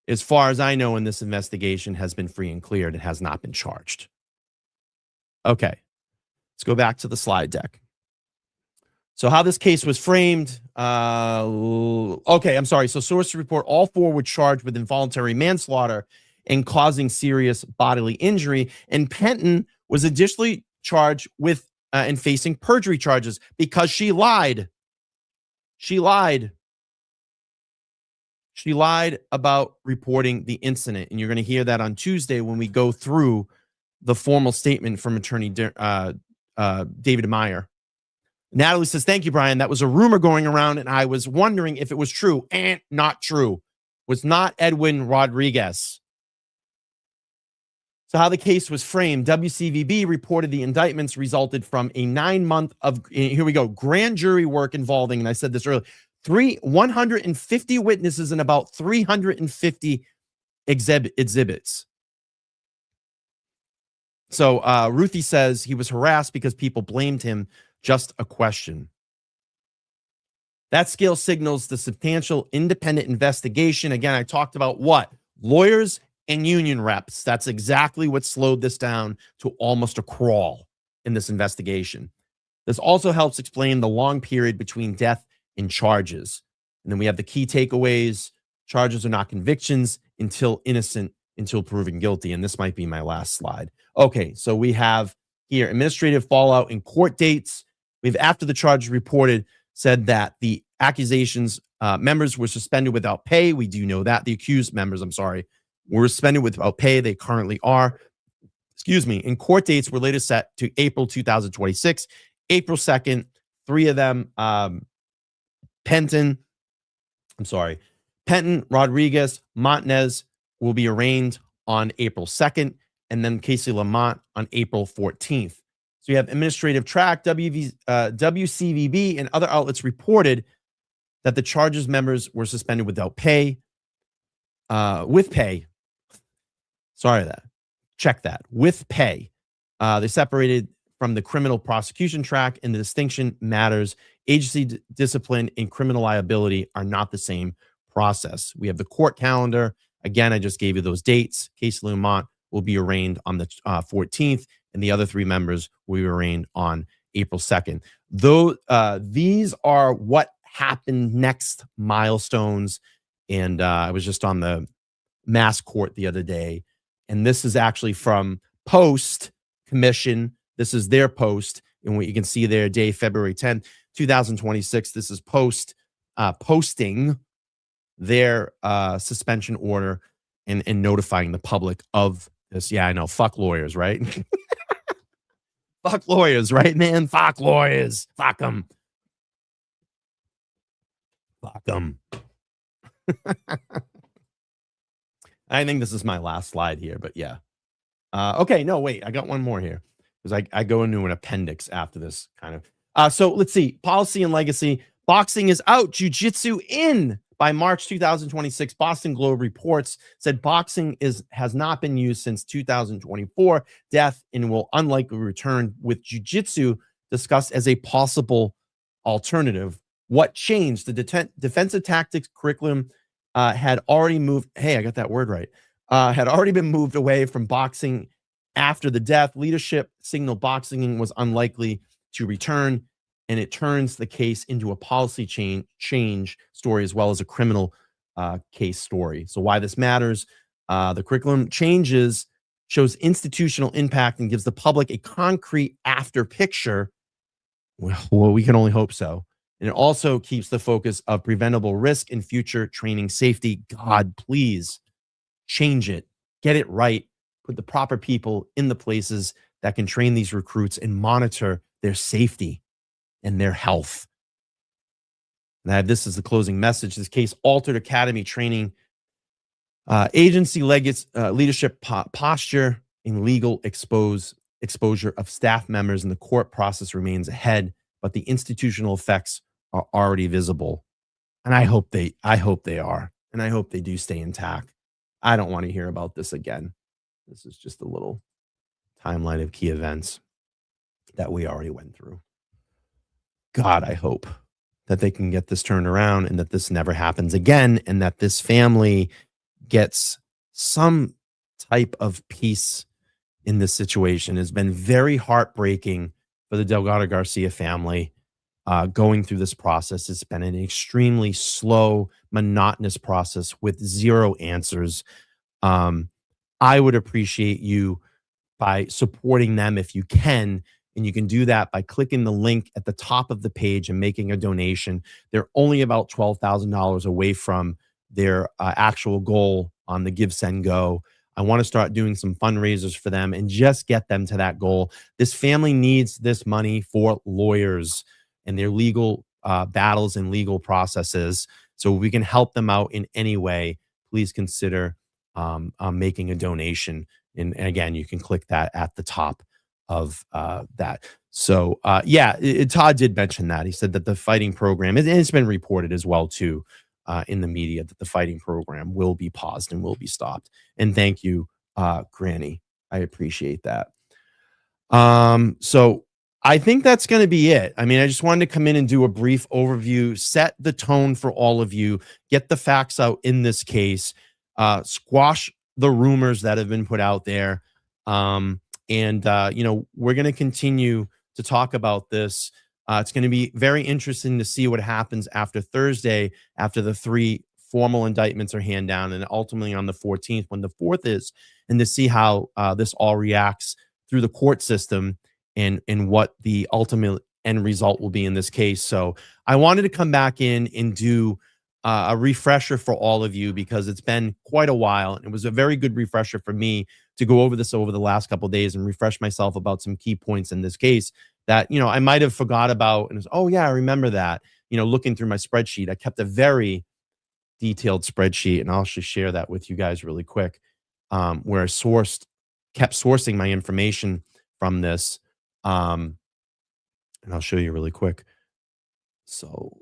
as far as I know in this investigation, has been free and cleared and has not been charged. Okay, let's go back to the slide deck. So how this case was framed. Okay, I'm sorry. So sources report all 4 were charged with involuntary manslaughter and causing serious bodily injury. And Penton was additionally charged with and facing perjury charges because she lied. She lied. She lied about reporting the incident. And you're going to hear that on Tuesday when we go through the formal statement from Attorney David Meyer. Natalie says, thank you, Brian. That was a rumor going around, and I was wondering if it was true. And not true. Was not Edwin Rodriguez. So how the case was framed, WCVB reported the indictments resulted from a 9-month of, here we go, grand jury work involving, and I said this earlier, 150 witnesses and about 350 exhibits. So Ruthie says he was harassed because people blamed him. Just a question. That scale signals the substantial independent investigation. Again, I talked about what? Lawyers and union reps. That's exactly what slowed this down to almost a crawl in this investigation. This also helps explain the long period between death and charges. And then we have the key takeaways. Charges are not convictions until innocent, until proven guilty. And this might be my last slide. Okay, so we have here administrative fallout and court dates. We've, after the charge reported, said that the accusations members were suspended without pay. We do know that. The accused members, I'm sorry, were suspended without pay. They currently are. Excuse me. And court dates were later set to April 2026, April 2nd, 3 of them, Penton, Rodriguez, Montanez will be arraigned on April 2nd, and then Casey Lamont on April 14th. So you have administrative track, WCVB, and other outlets reported that the charges members were suspended without pay, with pay. Sorry that. Check that. With pay. They separated from the criminal prosecution track, and the distinction matters. Agency discipline and criminal liability are not the same process. We have the court calendar. Again, I just gave you those dates. Casey Lamont will be arraigned on the 14th, and the other 3 members will be arraigned on April 2nd. Though these are what happened next milestones. And I was just on the mass court the other day, and this is actually from Post Commission. This is their post, and what you can see there, day February 10th, 2026. This is Post posting their suspension order and notifying the public of this. Yeah, I know. Fuck lawyers, right? Fuck lawyers, right, man? Fuck lawyers. Fuck them. Fuck them. I think this is my last slide here, but yeah. Okay, no, wait. I got one more here because I go into an appendix after this kind of. So let's see. Policy and legacy. Boxing is out. Jiu-jitsu in. By March 2026, Boston Globe reports said boxing has not been used since 2024, death, and will unlikely return, with jiu-jitsu discussed as a possible alternative. What changed? The defensive tactics curriculum had already moved. Hey, I got that word right. Had already been moved away from boxing after the death. Leadership signaled boxing was unlikely to return, and it turns the case into a policy change story as well as a criminal case story. So why this matters, the curriculum changes, shows institutional impact, and gives the public a concrete after picture. Well, we can only hope so. And it also keeps the focus of preventable risk and future training safety. God, please change it. Get it right. Put the proper people in the places that can train these recruits and monitor their safety and their health. And I have this as the closing message. This case altered academy training, agency leadership posture, and legal exposure of staff members, and the court process remains ahead, but the institutional effects are already visible. And I hope they are. And I hope they do stay intact. I don't want to hear about this again. This is just a little timeline of key events that we already went through. God, I hope that they can get this turned around and that this never happens again, and that this family gets some type of peace in this situation. It's been very heartbreaking for the Delgado-Garcia family going through this process. It's been an extremely slow, monotonous process with zero answers. I would appreciate you by supporting them if you can. And you can do that by clicking the link at the top of the page and making a donation. They're only about $12,000 away from their actual goal on the Give, Send, Go. I want to start doing some fundraisers for them and just get them to that goal. This family needs this money for lawyers and their legal battles and legal processes. So if we can help them out in any way, please consider making a donation. And again, you can click that at the top of that. So Todd did mention that. He said that the fighting program, and it's been reported as well too in the media, that the fighting program will be paused and will be stopped. And thank you, Granny. I appreciate that. So I think that's going to be it. I mean, I just wanted to come in and do a brief overview, set the tone for all of you, get the facts out in this case, squash the rumors that have been put out there. We're going to continue to talk about this. It's going to be very interesting to see what happens after Thursday, after the 3 formal indictments are handed down, and ultimately on the 14th, when the 4th is, and to see how this all reacts through the court system and what the ultimate end result will be in this case. So I wanted to come back in and do a refresher for all of you, because it's been quite a while. And it was a very good refresher for me to go over this over the last couple of days and refresh myself about some key points in this case that, I might have forgot about. And oh yeah, I remember that, looking through my spreadsheet. I kept a very detailed spreadsheet, and I'll just share that with you guys really quick, where I kept sourcing my information from this. And I'll show you really quick. So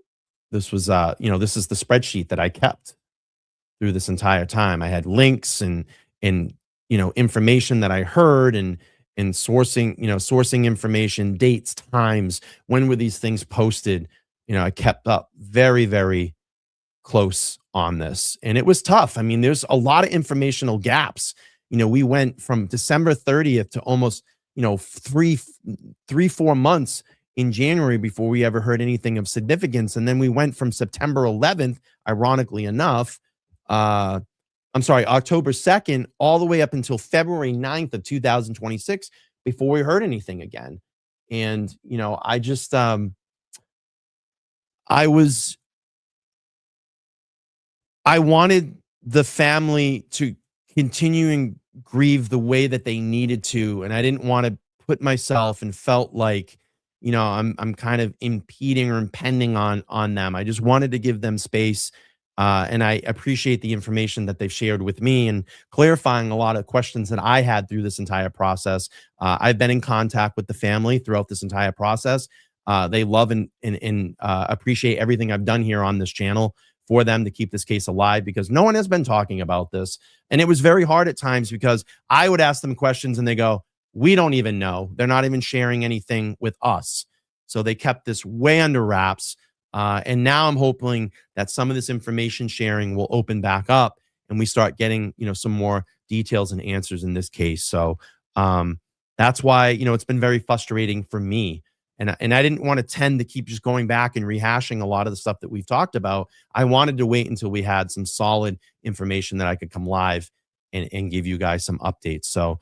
this was, this is the spreadsheet that I kept through this entire time. I had links and information that I heard and sourcing information, dates, times, when were these things posted. I kept up very, very close on this, and it was tough. I mean, there's a lot of informational gaps. We went from December 30th to almost, 4 months in January before we ever heard anything of significance. And then we went from September 11th, ironically enough, October 2nd, all the way up until February 9th of 2026 before we heard anything again. And, I just, I wanted the family to continue and grieve the way that they needed to. And I didn't want to put myself and felt like, I'm kind of impeding or impending on them. I just wanted to give them space. And I appreciate the information that they've shared with me and clarifying a lot of questions that I had through this entire process. I've been in contact with the family throughout this entire process. They love and appreciate everything I've done here on this channel for them to keep this case alive, because no one has been talking about this. And it was very hard at times because I would ask them questions and they go, we don't even know. They're not even sharing anything with us. So they kept this way under wraps. And now I'm hoping that some of this information sharing will open back up and we start getting, some more details and answers in this case. So that's why, it's been very frustrating for me. And I didn't want to tend to keep just going back and rehashing a lot of the stuff that we've talked about. I wanted to wait until we had some solid information that I could come live and give you guys some updates. So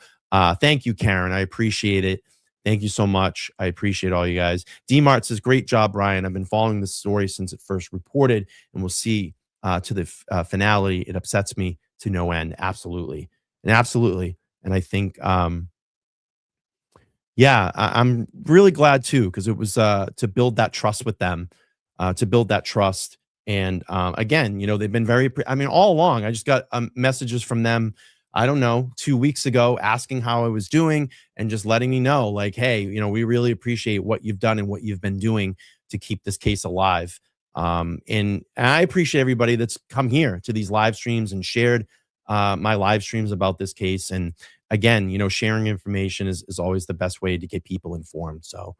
thank you, Karen. I appreciate it. Thank you so much. I appreciate all you guys. D-Mart says, great job, Brian. I've been following this story since it first reported, and we'll see to the finale. It upsets me to no end. Absolutely. And absolutely. And I think, I'm really glad too, because it was to build that trust with them, to build that trust. And again, they've been very, all along, I just got messages from them, I don't know, 2 weeks ago, asking how I was doing and just letting me know, like, hey, we really appreciate what you've done and what you've been doing to keep this case alive. And I appreciate everybody that's come here to these live streams and shared my live streams about this case. And again, sharing information is always the best way to get people informed. So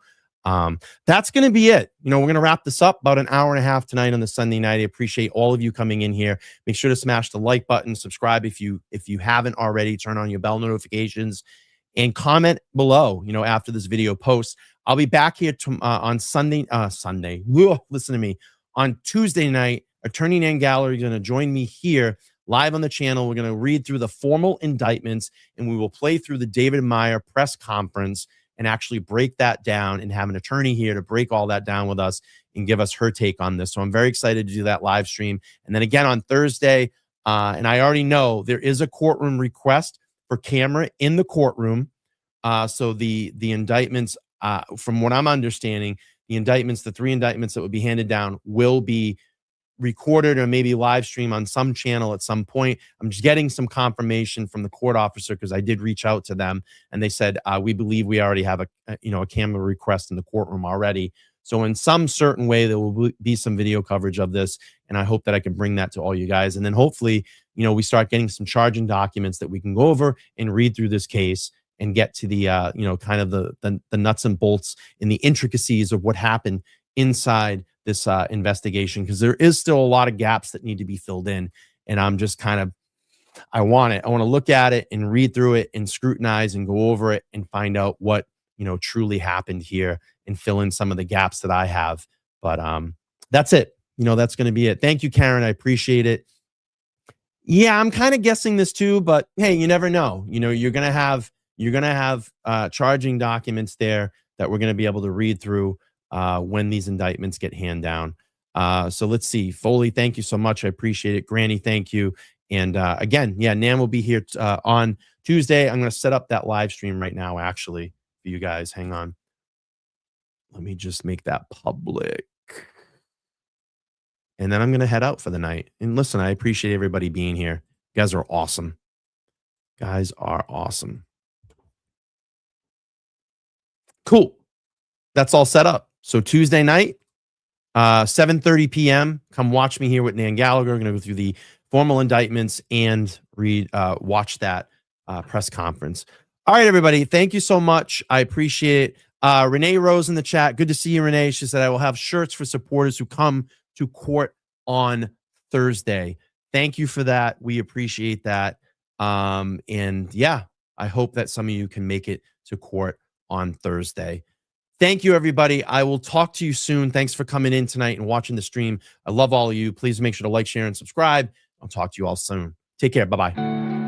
that's going to be it. We're going to wrap this up about an hour and a half tonight on the Sunday night. I appreciate all of you coming in here. Make sure to smash the like button, subscribe if you haven't already, turn on your bell notifications, and comment below, after this video posts. I'll be back here on Sunday. Listen to me. On Tuesday night, Attorney Nan Gallery is going to join me here live on the channel. We're going to read through the formal indictments, and we will play through the David Meyer press conference and actually break that down and have an attorney here to break all that down with us and give us her take on this. So I'm very excited to do that live stream. And then again on Thursday, and I already know there is a courtroom request for camera in the courtroom. So the indictments, from what I'm understanding, the 3 indictments that would be handed down will be recorded or maybe live stream on some channel at some point. I'm just getting some confirmation from the court officer, because I did reach out to them and they said, we believe we already have a camera request in the courtroom already. So in some certain way, there will be some video coverage of this. And I hope that I can bring that to all you guys. And then hopefully, we start getting some charging documents that we can go over and read through this case and get to the, kind of the nuts and bolts and the intricacies of what happened inside this investigation, because there is still a lot of gaps that need to be filled in. And I'm just I want to look at it and read through it and scrutinize and go over it and find out what, truly happened here and fill in some of the gaps that I have. But that's it. That's going to be it. Thank you, Karen. I appreciate it. Yeah, I'm kind of guessing this too, but hey, you never know. You're going to have charging documents there that we're going to be able to read through when these indictments get handed down. So let's see. Foley, thank you so much. I appreciate it. Granny, thank you. And again, Nan will be here on Tuesday. I'm going to set up that live stream right now, actually, for you guys. Hang on. Let me just make that public. And then I'm going to head out for the night. And listen, I appreciate everybody being here. You guys are awesome. Guys are awesome. Cool. That's all set up. So Tuesday night, 7:30 p.m. Come watch me here with Nan Gallagher. We're going to go through the formal indictments and watch that press conference. All right, everybody. Thank you so much. I appreciate it. Renee Rose in the chat. Good to see you, Renee. She said, I will have shirts for supporters who come to court on Thursday. Thank you for that. We appreciate that. And yeah, I hope that some of you can make it to court on Thursday. Thank you, everybody. I will talk to you soon. Thanks for coming in tonight and watching the stream. I love all of you. Please make sure to like, share, and subscribe. I'll talk to you all soon. Take care. Bye-bye.